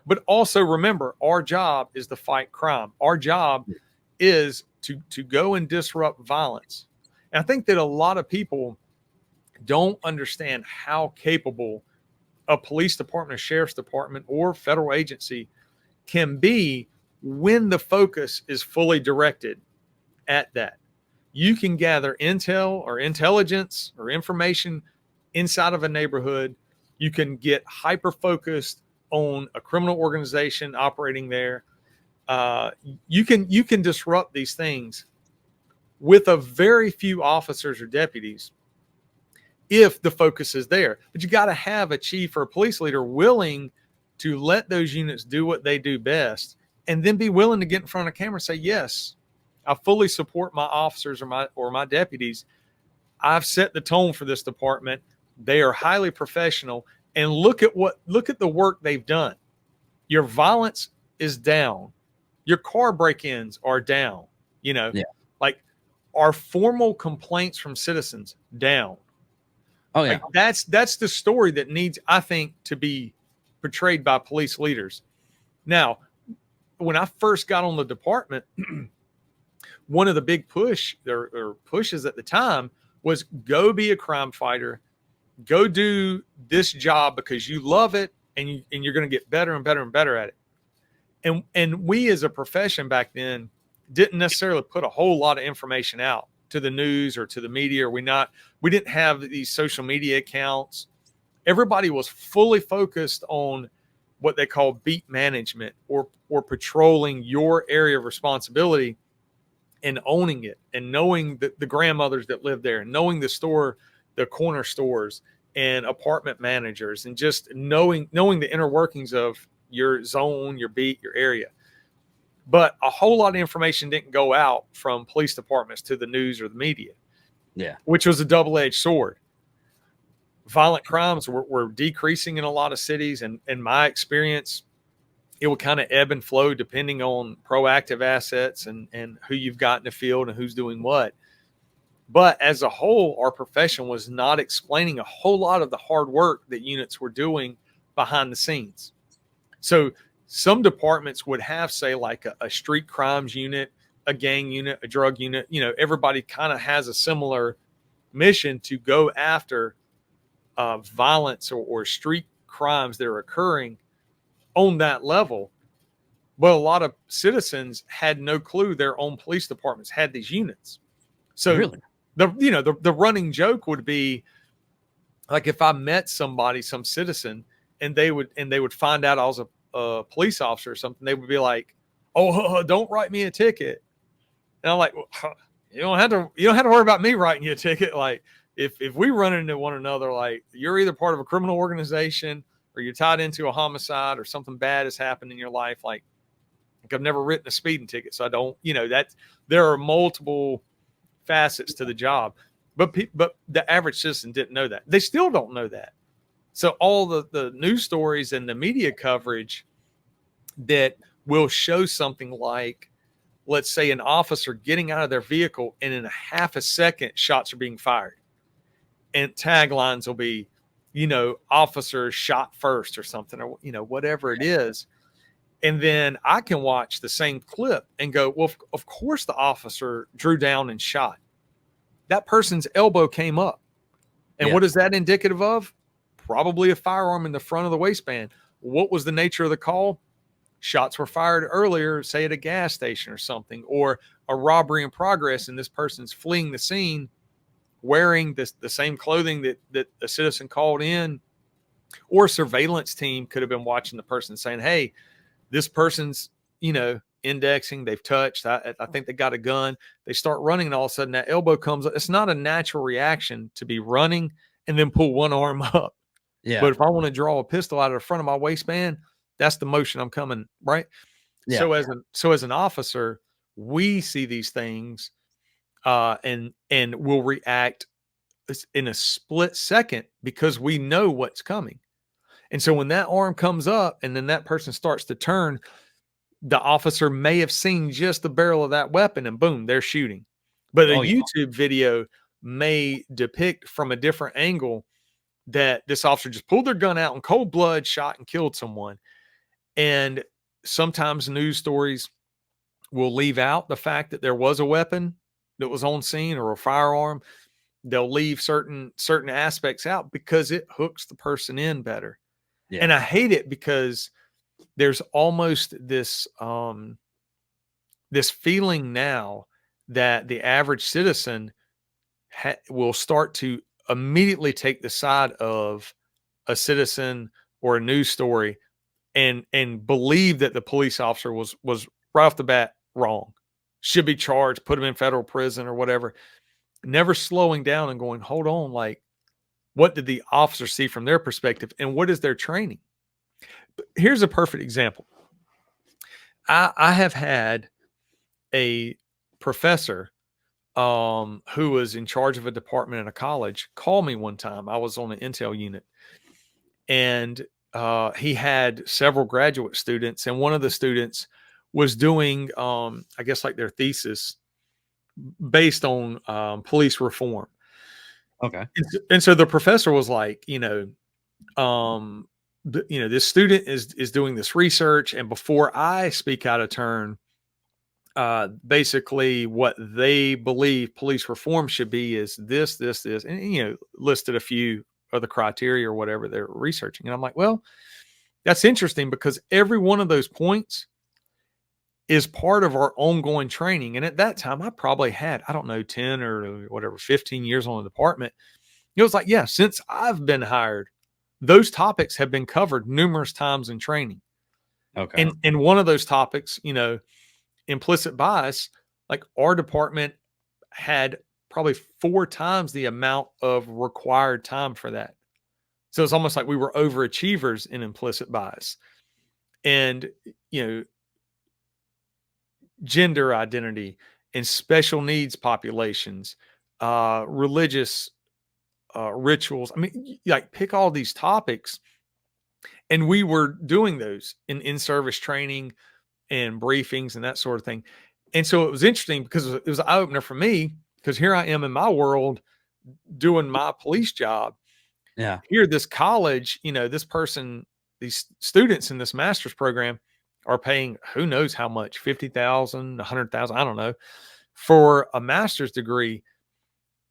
But also remember, our job is to fight crime. Our job is to go and disrupt violence. And I think that a lot of people don't understand how capable a police department, a sheriff's department, or federal agency can be when the focus is fully directed at that. You can gather intel or intelligence or information inside of a neighborhood. You can get hyper-focused on a criminal organization operating there. You can disrupt these things with a very few officers or deputies if the focus is there. But you got to have a chief or a police leader willing to let those units do what they do best, and then be willing to get in front of the camera and say, yes, I fully support my officers or my deputies. I've set the tone for this department. They are highly professional, and look at the work they've done. Your violence is down. Your car break-ins are down. Like, our formal complaints from citizens down. Oh yeah. Like, that's the story that needs, I think, to be portrayed by police leaders. Now, when I first got on the department, one of the big pushes at the time was go be a crime fighter, go do this job because you love it, and you're going to get better and better and better at it. And we as a profession back then didn't necessarily put a whole lot of information out to the news or to the media. We didn't have these social media accounts. Everybody was fully focused on what they call beat management, or patrolling your area of responsibility and owning it, and knowing the grandmothers that live there, and knowing the corner stores and apartment managers, and just knowing the inner workings of your zone, your beat, your area. But a whole lot of information didn't go out from police departments to the news or the media. Yeah. Which was a double-edged sword. Violent crimes were decreasing in a lot of cities. And in my experience, it would kind of ebb and flow depending on proactive assets and who you've got in the field and who's doing what. But as a whole, our profession was not explaining a whole lot of the hard work that units were doing behind the scenes. So some departments would have, say, like a street crimes unit, a gang unit, a drug unit. Everybody kind of has a similar mission to go after violence or street crimes that are occurring on that level. But a lot of citizens had no clue their own police departments had these units. So really? The running joke would be, like, if I met some citizen, and they would find out I was a police officer or something, they would be like, "Oh, don't write me a ticket." And I'm like, well, you don't have to worry about me writing you a ticket. Like, if we run into one another, like, you're either part of a criminal organization or you're tied into a homicide or something bad has happened in your life. Like I've never written a speeding ticket, so I don't, that there are multiple facets to the job, but the average citizen didn't know that. They still don't know that. So all the news stories and the media coverage that will show something like, let's say, an officer getting out of their vehicle, and in a half a second, shots are being fired. And taglines will be, officer shot first or something, or, whatever it is. And then I can watch the same clip and go, well, of course the officer drew down and shot. That person's elbow came up. And what is that indicative of? Probably a firearm in the front of the waistband. What was the nature of the call? Shots were fired earlier, say at a gas station or something, or a robbery in progress, and this person's fleeing the scene wearing the same clothing that a citizen called in, or a surveillance team could have been watching the person saying, hey, this person's, indexing, they've touched, I think they got a gun. They start running, and all of a sudden that elbow comes up. It's not a natural reaction to be running and then pull one arm up. Yeah. But if I want to draw a pistol out of the front of my waistband, that's the motion I'm coming, right? Yeah. So as an officer, we see these things and will react in a split second because we know what's coming. And so when that arm comes up and then that person starts to turn, the officer may have seen just the barrel of that weapon and boom, they're shooting. But a YouTube video may depict from a different angle that this officer just pulled their gun out in cold blood, shot and killed someone. And sometimes news stories will leave out the fact that there was a weapon that was on scene or a firearm. They'll leave certain aspects out because it hooks the person in better. Yeah. And I hate it because there's almost this this feeling now that the average citizen will start to immediately take the side of a citizen or a news story and believe that the police officer was right off the bat wrong, should be charged, put him in federal prison or whatever, never slowing down and going, hold on, like, what did the officer see from their perspective and what is their training? Here's a perfect example. I have had a professor who was in charge of a department in a college call me one time. I was on an intel unit, and he had several graduate students, and one of the students was doing, I guess, like their thesis based on police reform. Okay. And so the professor was like, this student is doing this research, and before I speak out of turn, basically what they believe police reform should be is this, and, listed a few of the criteria or whatever they're researching. And I'm like, well, that's interesting because every one of those points is part of our ongoing training. And at that time, I probably had, 10 or whatever, 15 years on the department. It was like, yeah, since I've been hired, those topics have been covered numerous times in training. Okay. And one of those topics, implicit bias, like our department had probably 4 times the amount of required time for that. So it's almost like we were overachievers in implicit bias. And, gender identity and special needs populations, religious rituals. I mean, like, pick all these topics. And we were doing those in service training and briefings and that sort of thing. And so it was interesting because it was an eye opener for me, because here I am in my world doing my police job. Yeah. Here, this college, this person, these students in this master's program are paying who knows how much, 50,000, 100,000, I don't know, for a master's degree.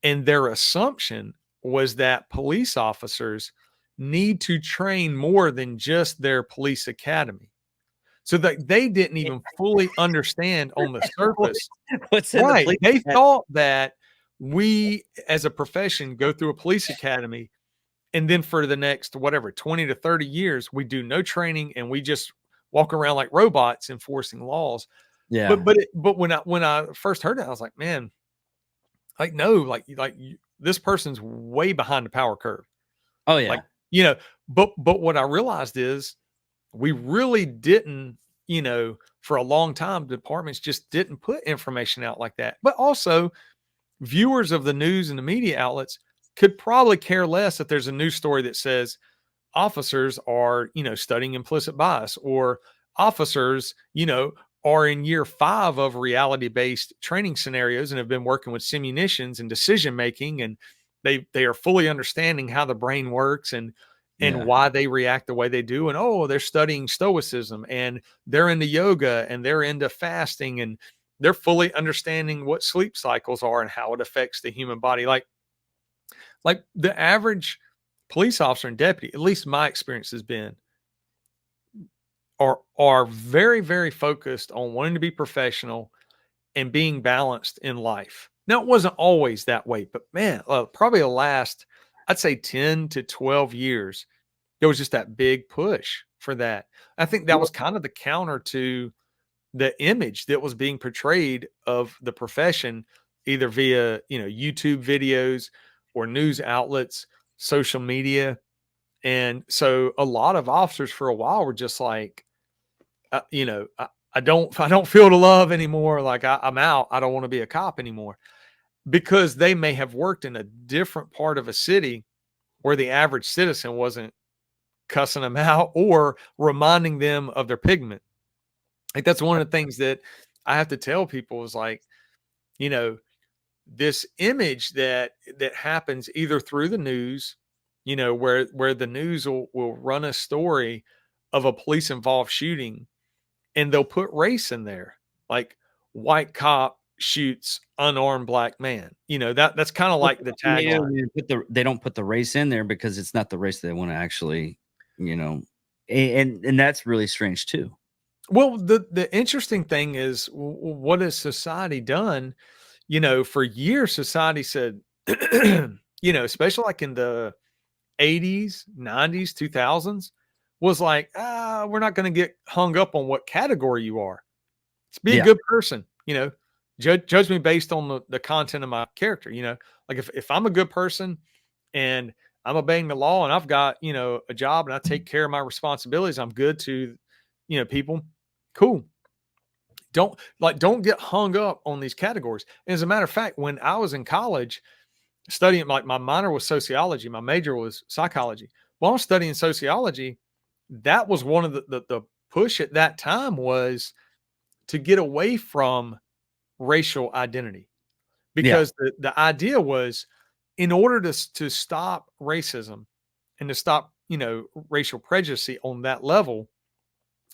And their assumption was that police officers need to train more than just their police academy. So that they didn't even fully understand on the surface. What's in right. the They thought that we as a profession go through a police academy, and then for the next, 20 to 30 years, we do no training and we just walk around like robots enforcing laws. Yeah. But when I first heard it, I was like, man, like, no, like this person's way behind the power curve. Oh yeah. Like, but what I realized is we really didn't, for a long time, departments just didn't put information out like that. But also, viewers of the news and the media outlets could probably care less if there's a news story that says officers are, studying implicit bias, or officers, are in year 5 of reality-based training scenarios and have been working with simunitions and decision making, and they are fully understanding how the brain works and why they react the way they do. And they're studying stoicism, and they're into yoga, and they're into fasting, and they're fully understanding what sleep cycles are and how it affects the human body. Like the average police officer and deputy, at least my experience has been, are very, very focused on wanting to be professional and being balanced in life. Now, it wasn't always that way, but man, probably the last, I'd say 10 to 12 years, there was just that big push for that. I think that was kind of the counter to the image that was being portrayed of the profession, either via, YouTube videos or news outlets, social media. And so a lot of officers for a while were just like, I don't feel the love anymore. Like I'm out. I don't want to be a cop anymore, because they may have worked in a different part of a city where the average citizen wasn't cussing them out or reminding them of their pigment. Like that's one of the things that I have to tell people is like, this image that happens either through the news, where the news will run a story of a police involved shooting, and they'll put race in there, like white cop shoots unarmed black man. That's kind of like the tagline. They don't put the race in there because it's not the race they want to actually, and that's really strange too. Well, the interesting thing is, what has society done? For years, society said, especially like in the 80s, 90s, 2000s, was like, we're not going to get hung up on what category you are. Let's be a good person, judge me based on the content of my character. Like if I'm a good person and I'm obeying the law and I've got, a job and I take care of my responsibilities, I'm good to, people. Cool. Don't get hung up on these categories. And as a matter of fact, when I was in college studying, like my minor was sociology, my major was psychology. While I was studying sociology, that was one of the push at that time was to get away from racial identity, because the idea was, in order to stop racism and to stop, racial prejudice on that level,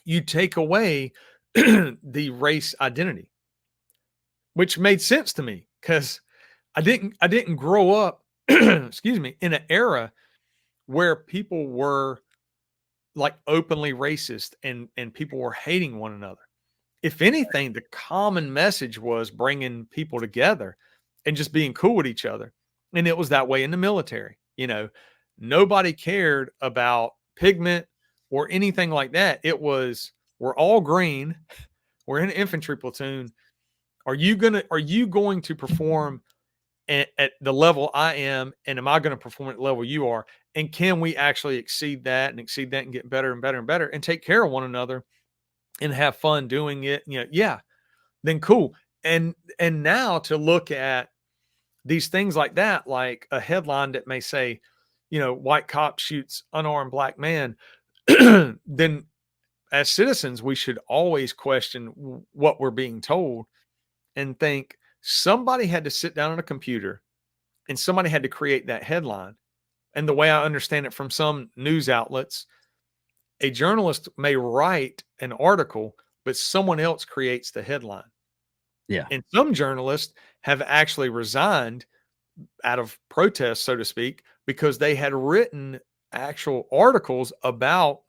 you take away the race identity, which made sense to me because I didn't grow up, excuse me, in an era where people were like openly racist and people were hating one another. If anything, the common message was bringing people together and just being cool with each other. And it was that way in the military. Nobody cared about pigment or anything like that. It was, we're all green. We're in an infantry platoon. Are you going to perform at the level I am? And am I going to perform at the level you are? And can we actually exceed that and get better and better and better and take care of one another and have fun doing it? Then cool. And now to look at these things like that, like a headline that may say, white cop shoots unarmed black man, then as citizens, we should always question what we're being told and think somebody had to sit down on a computer and somebody had to create that headline. And the way I understand it from some news outlets, a journalist may write an article, but someone else creates the headline. Yeah. And some journalists have actually resigned out of protest, so to speak, because they had written actual articles about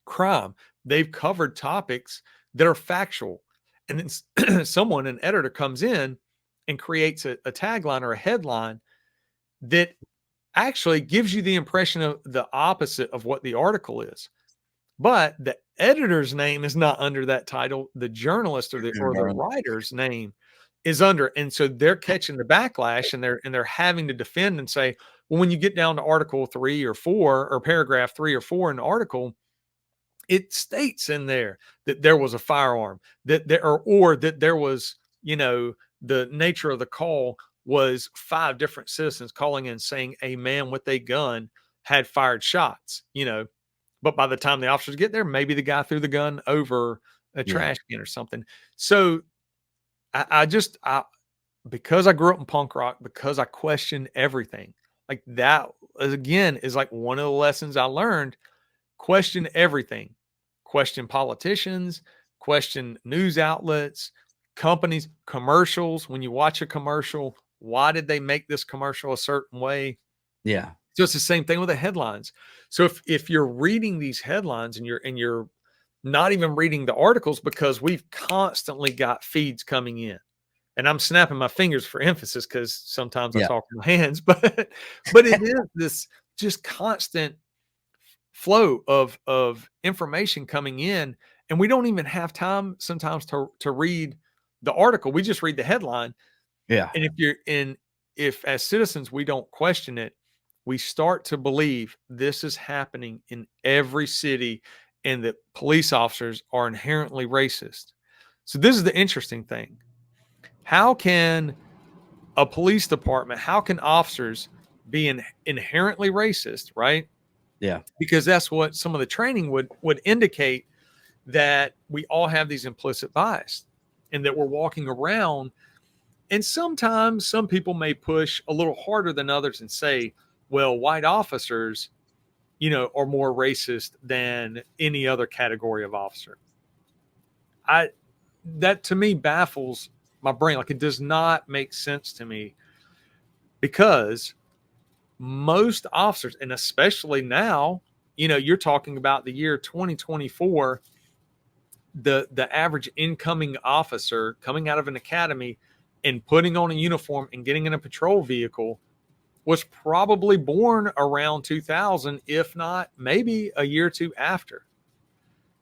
crime. They've covered topics that are factual. And then an editor comes in and creates a tagline or a headline that actually gives you the impression of the opposite of what the article is. But the editor's name is not under that title. The journalist or the writer's name is under. And so they're catching the backlash, and they're having to defend and say, well, when you get down to article 3 or 4 or paragraph 3 or 4 in the article, it states in there that there was a firearm, that there was, the nature of the call was 5 different citizens calling in saying a man with a gun had fired shots, but by the time the officers get there, maybe the guy threw the gun over a trash can or something. So because I grew up in punk rock, because I questioned everything, like that again is like one of the lessons I learned. Question everything. Question politicians, question news outlets, companies, commercials. When you watch a commercial, why did they make this commercial a certain way? Yeah. So it's the same thing with the headlines. So if you're reading these headlines and you're not even reading the articles, because we've constantly got feeds coming in, And I'm snapping my fingers for emphasis because sometimes I Yeah. talk with my hands, but it is this just constant flow of information coming in, and we don't even have time sometimes to read the article. We just read the headline. Yeah. And if as citizens we don't question it, we start to believe this is happening in every city and that police officers are inherently racist. So this is the interesting thing. How can a police department, how can officers be inherently racist, right? Yeah. Because that's what some of the training would indicate, that we all have these implicit bias and that we're walking around. And sometimes some people may push a little harder than others and say, well, white officers, are more racist than any other category of officer. That to me baffles my brain. Like, it does not make sense to me, because most officers, and especially now, you're talking about the year 2024, the average incoming officer coming out of an academy and putting on a uniform and getting in a patrol vehicle was probably born around 2000, if not maybe a year or two after.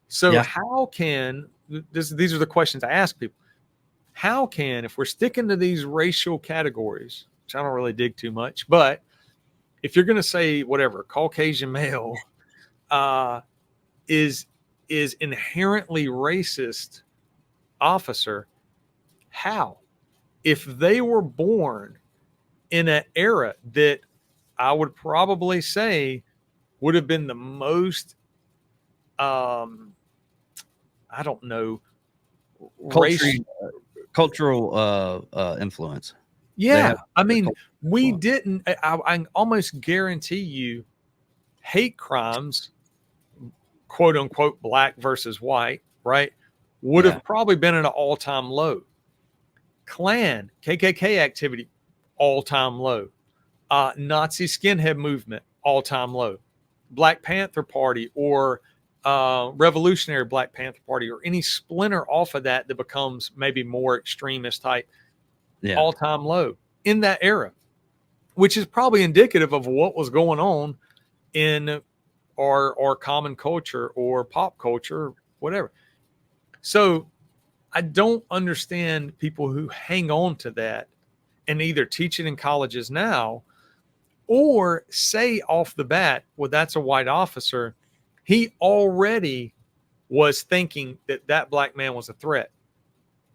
So how can these are the questions I ask people. How can, if we're sticking to these racial categories, which I don't really dig too much, but if you're going to say whatever, Caucasian male is inherently racist officer, how? If they were born in an era that I would probably say would have been the most, I don't know, cultural influence. Yeah. I mean, we didn't, I almost guarantee you hate crimes, quote unquote, black versus white, right, would have probably been at an all-time low. Klan, KKK activity, all-time low. Nazi skinhead movement, all-time low. Black Panther Party or Revolutionary Black Panther Party or any splinter off of that becomes maybe more extremist type, all-time low in that era, which is probably indicative of what was going on in our common culture or pop culture, whatever. So I don't understand people who hang on to that and either teach it in colleges now or say off the bat, well, that's a white officer. He already was thinking that black man was a threat.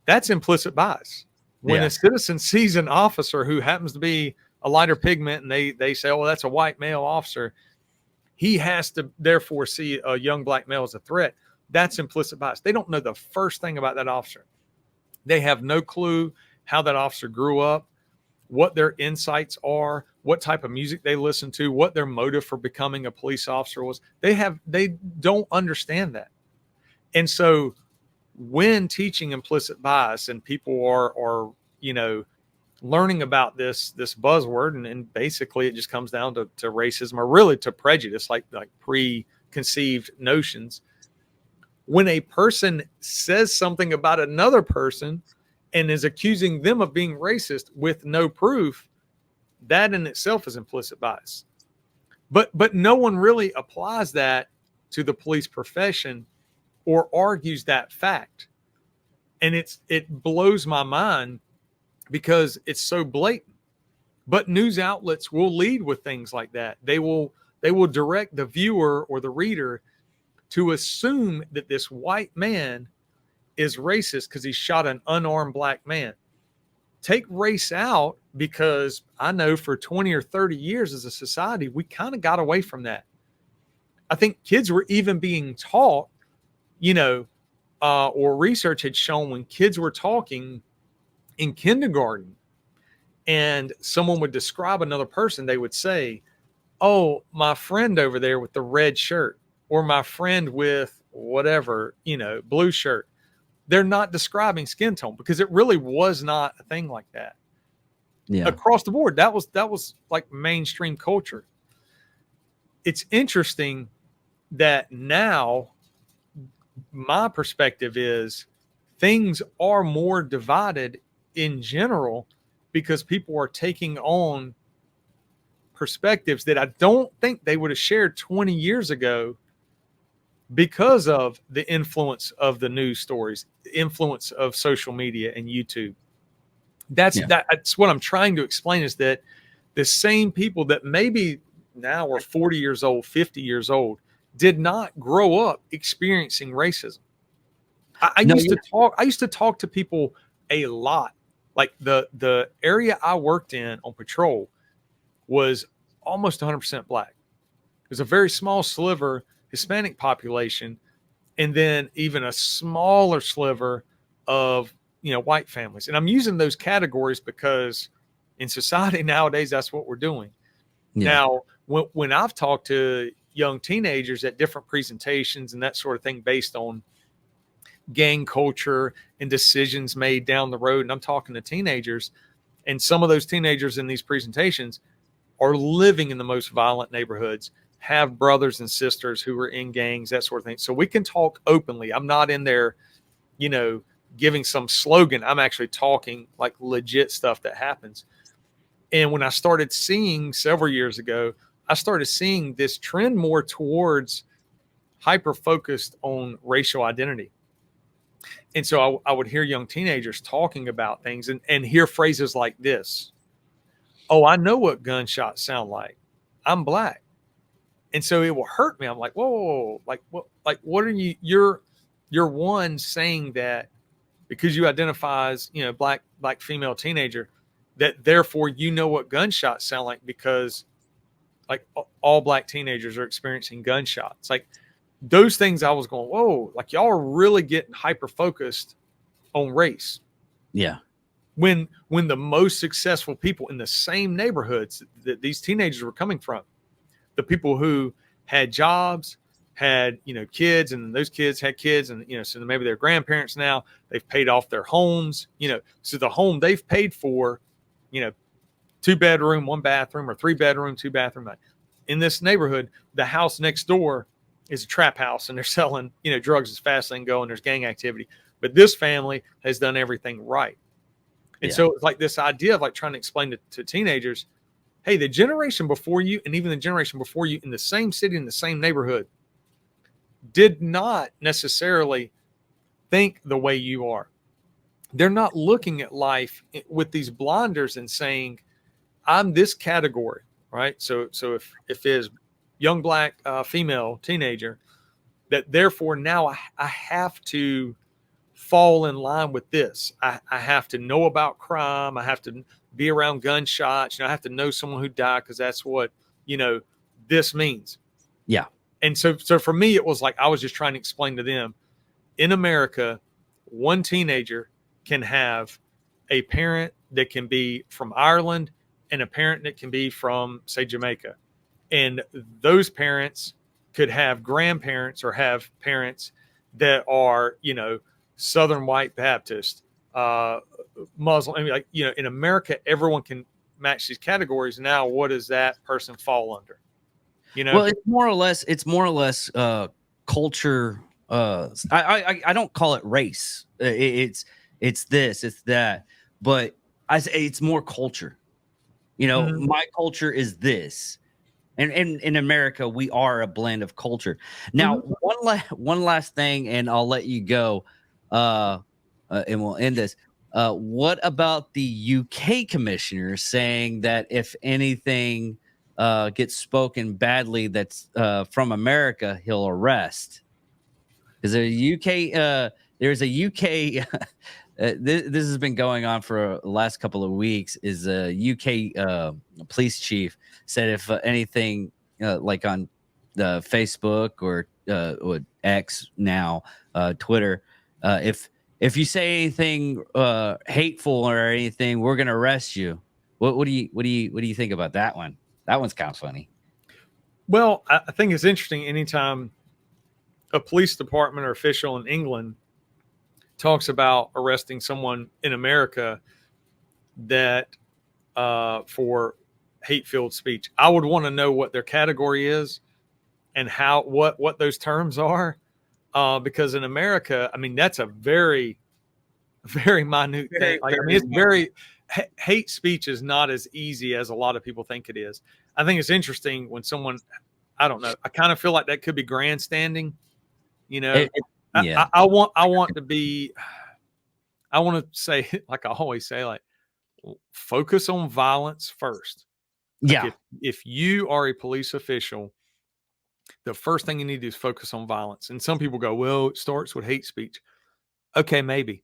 That's implicit bias. When a citizen sees an officer who happens to be a lighter pigment and they say, oh, that's a white male officer, he has to therefore see a young black male as a threat. That's implicit bias. They don't know the first thing about that officer. They have no clue how that officer grew up, what their insights are, what type of music they listen to, what their motive for becoming a police officer was. They don't understand that. And so when teaching implicit bias and people are learning about this buzzword, and basically it just comes down to racism, or really to prejudice, like preconceived notions. When a person says something about another person and is accusing them of being racist with no proof, that in itself is implicit bias. But no one really applies that to the police profession or argues that fact. And it blows my mind because it's so blatant. But news outlets will lead with things like that. They will direct the viewer or the reader to assume that this white man is racist because he shot an unarmed black man. Take race out, because I know for 20 or 30 years as a society, we kind of got away from that. I think kids were even being taught, or research had shown when kids were talking in kindergarten and someone would describe another person, they would say, oh, my friend over there with the red shirt, or my friend with whatever, blue shirt. They're not describing skin tone, because it really was not a thing like that. Across the board. That was like mainstream culture. It's interesting that now my perspective is things are more divided in general, because people are taking on perspectives that I don't think they would have shared 20 years ago because of the influence of the news stories, the influence of social media and YouTube. That's what I'm trying to explain, is that the same people that maybe now are 40 years old, 50 years old, did not grow up experiencing racism. I used to talk to people a lot. Like the area I worked in on patrol was almost 100% black. There's a very small sliver Hispanic population, and then even a smaller sliver of, white families. And I'm using those categories because in society nowadays, that's what we're doing. Yeah. Now, when I've talked to young teenagers at different presentations and that sort of thing based on gang culture and decisions made down the road, and I'm talking to teenagers, and some of those teenagers in these presentations are living in the most violent neighborhoods, have brothers and sisters who are in gangs, that sort of thing. So we can talk openly. I'm not in there, giving some slogan. I'm actually talking like legit stuff that happens. And when I started seeing several years ago, I started seeing this trend more towards hyper-focused on racial identity. And so I would hear young teenagers talking about things and hear phrases like this. Oh, I know what gunshots sound like. I'm black. And so it will hurt me. I'm like, whoa, like what are you, you're one saying that because you identify as, black female teenager, that therefore what gunshots sound like, because like all black teenagers are experiencing gunshots. Like those things, I was going, whoa, like y'all are really getting hyper focused on race. Yeah. When the most successful people in the same neighborhoods that these teenagers were coming from, the people who had jobs, had, kids, and those kids had kids, and, so maybe they're grandparents now, they've paid off their homes, so the home they've paid for, 2-bedroom, 1 bathroom, or 3-bedroom, 2-bathroom. In this neighborhood, the house next door is a trap house, and they're selling, drugs as fast as they can go, and there's gang activity. But this family has done everything right. And so it's like this idea of like trying to explain to teenagers, hey, the generation before you and even the generation before you in the same city, in the same neighborhood, did not necessarily think the way you are. They're not looking at life with these blinders and saying, I'm this category, right? So if it's young black female teenager, that therefore now I have to fall in line with this. I have to know about crime. I have to be around gunshots. I have to know someone who died because that's what, this means. Yeah. And so for me, it was like I was just trying to explain to them, in America, one teenager can have a parent that can be from Ireland and a parent that can be from, say, Jamaica. And those parents could have grandparents or have parents that are, Southern white Baptist, Muslim. I mean, in America, everyone can match these categories. Now, what does that person fall under? Well, it's more or less culture. I don't call it race. It's this, it's that, but I say it's more culture. My culture is this, and in America we are a blend of culture. Now, one last thing, and I'll let you go, and we'll end this. What about the UK commissioner saying that if anything gets spoken badly that's from America, he'll arrest? Because there's a UK this has been going on for the last couple of weeks. Is a UK police chief said if anything like on Facebook or X now, Twitter, if you say anything hateful or anything, we're gonna arrest you. What do you think about that one? That one's kind of funny. Well, I think it's interesting anytime a police department or official in England talks about arresting someone in America that for hate-filled speech. I would want to know what their category is and what those terms are, because in America, I mean, that's a very very minute thing. Like, I mean, it's very hate speech is not as easy as a lot of people think it is. I think it's interesting when someone, I don't know, I kind of feel like that could be grandstanding. You know, I want to say, like I always say, like, focus on violence first. Like if you are a police official, the first thing you need to do is focus on violence. And some people go, well, it starts with hate speech. Okay, maybe.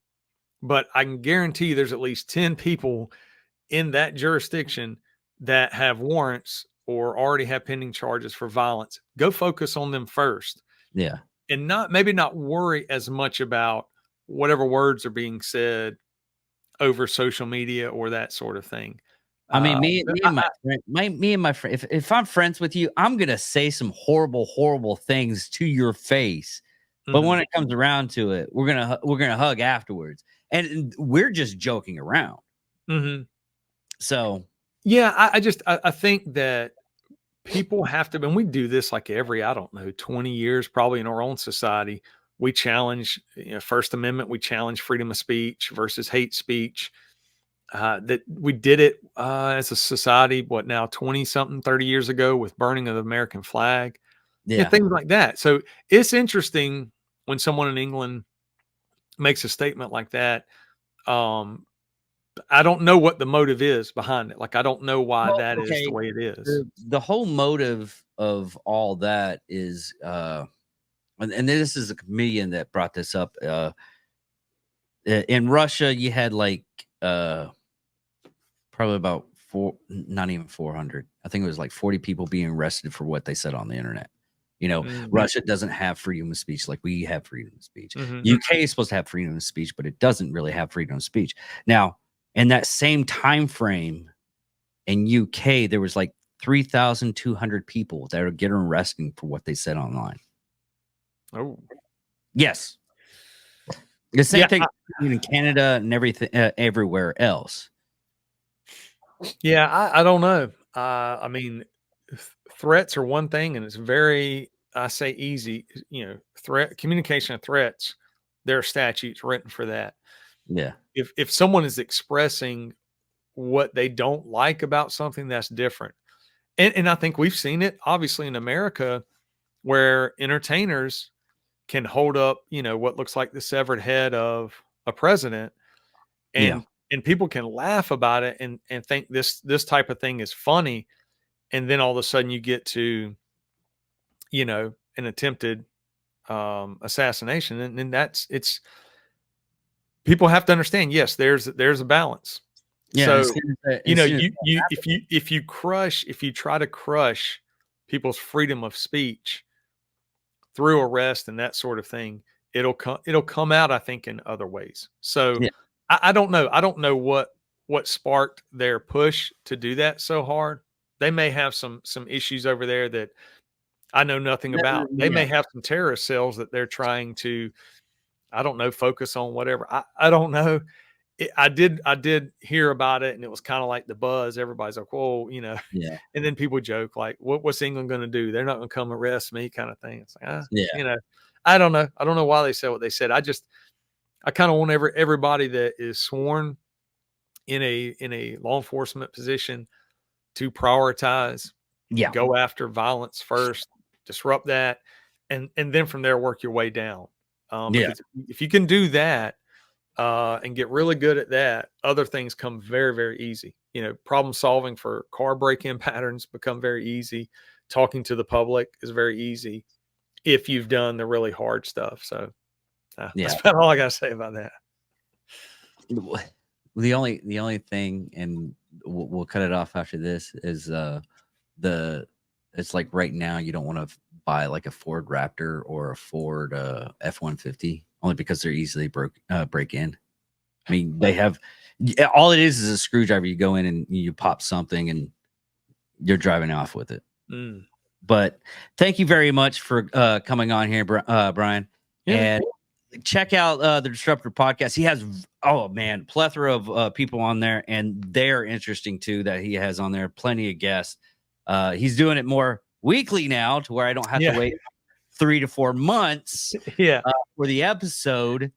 But I can guarantee you there's at least 10 people in that jurisdiction that have warrants or already have pending charges for violence. Go focus on them first. Yeah. And maybe not worry as much about whatever words are being said over social media or that sort of thing. I mean, me and my friend, if I'm friends with you, I'm going to say some horrible things to your face. But when it comes around to it, we're going to hug afterwards. And we're just joking around. Mm-hmm. So, yeah, I think that people have to, and we do this like every, I don't know, 20 years probably in our own society. We challenge, First Amendment, we challenge freedom of speech versus hate speech. That we did it as a society, 20 something, 30 years ago with burning of the American flag. Yeah, things like that. So it's interesting when someone in England makes a statement like that. I don't know what the motive is behind it. Like, I don't know why that is the way it is. The whole motive of all that is, and this is a comedian that brought this up. In Russia, you had like probably about not even 400. I think it was like 40 people being arrested for what they said on the internet. Russia doesn't have freedom of speech like we have freedom of speech. UK is supposed to have freedom of speech, but it doesn't really have freedom of speech. Now, in that same time frame in UK, there was like 3,200 people that are getting arrested for what they said online. Oh, yes. The same thing in Canada and everything, everywhere else. Yeah, I don't know. I mean, threats are one thing, and it's very, I say, easy. Communication of threats. There are statutes written for that. Yeah. If someone is expressing what they don't like about something, that's different. And I think we've seen it obviously in America, where entertainers can hold up, what looks like the severed head of a president, and people can laugh about it and think this type of thing is funny. And then all of a sudden you get to, an attempted assassination. And then people have to understand, yes, there's a balance. Yeah. So, if you try to crush people's freedom of speech through arrest and that sort of thing, it'll come out, I think, in other ways. So I don't know. I don't know what sparked their push to do that so hard. They may have some issues over there that I know nothing about. They may have some terrorist cells that they're trying to, I don't know, focus on, whatever. I don't know. I did hear about it, and it was kind of like the buzz. Everybody's like, whoa, and then people joke like, what's England going to do? They're not going to come arrest me, kind of thing. It's like, I don't know. I don't know why they said what they said. I kind of want everybody that is sworn in a law enforcement position to prioritize, go after violence first, disrupt that, and then from there work your way down. If you can do that and get really good at that, other things come very, very easy. Problem solving for car break-in patterns become very easy. Talking to the public is very easy if you've done the really hard stuff. So that's about all I got to say about that. The only thing, and we'll cut it off after this, is it's like right now you don't want to buy like a Ford Raptor or a Ford F-150 only because they're easily break in. I mean, they have all it is a screwdriver. You go in and you pop something and you're driving off with it. But thank you very much for coming on here, Brian. And check out the Disruptor podcast. He has plethora of people on there, and they're interesting too that he has on there. Plenty of guests. He's doing it more weekly now, to where I don't have to wait 3 to 4 months for the episode.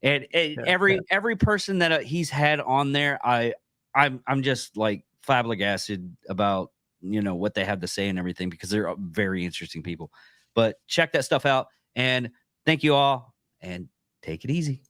And every person that he's had on there, I'm just like flabbergasted about what they have to say and everything, because they're very interesting people. But check that stuff out, and thank you all, and take it easy.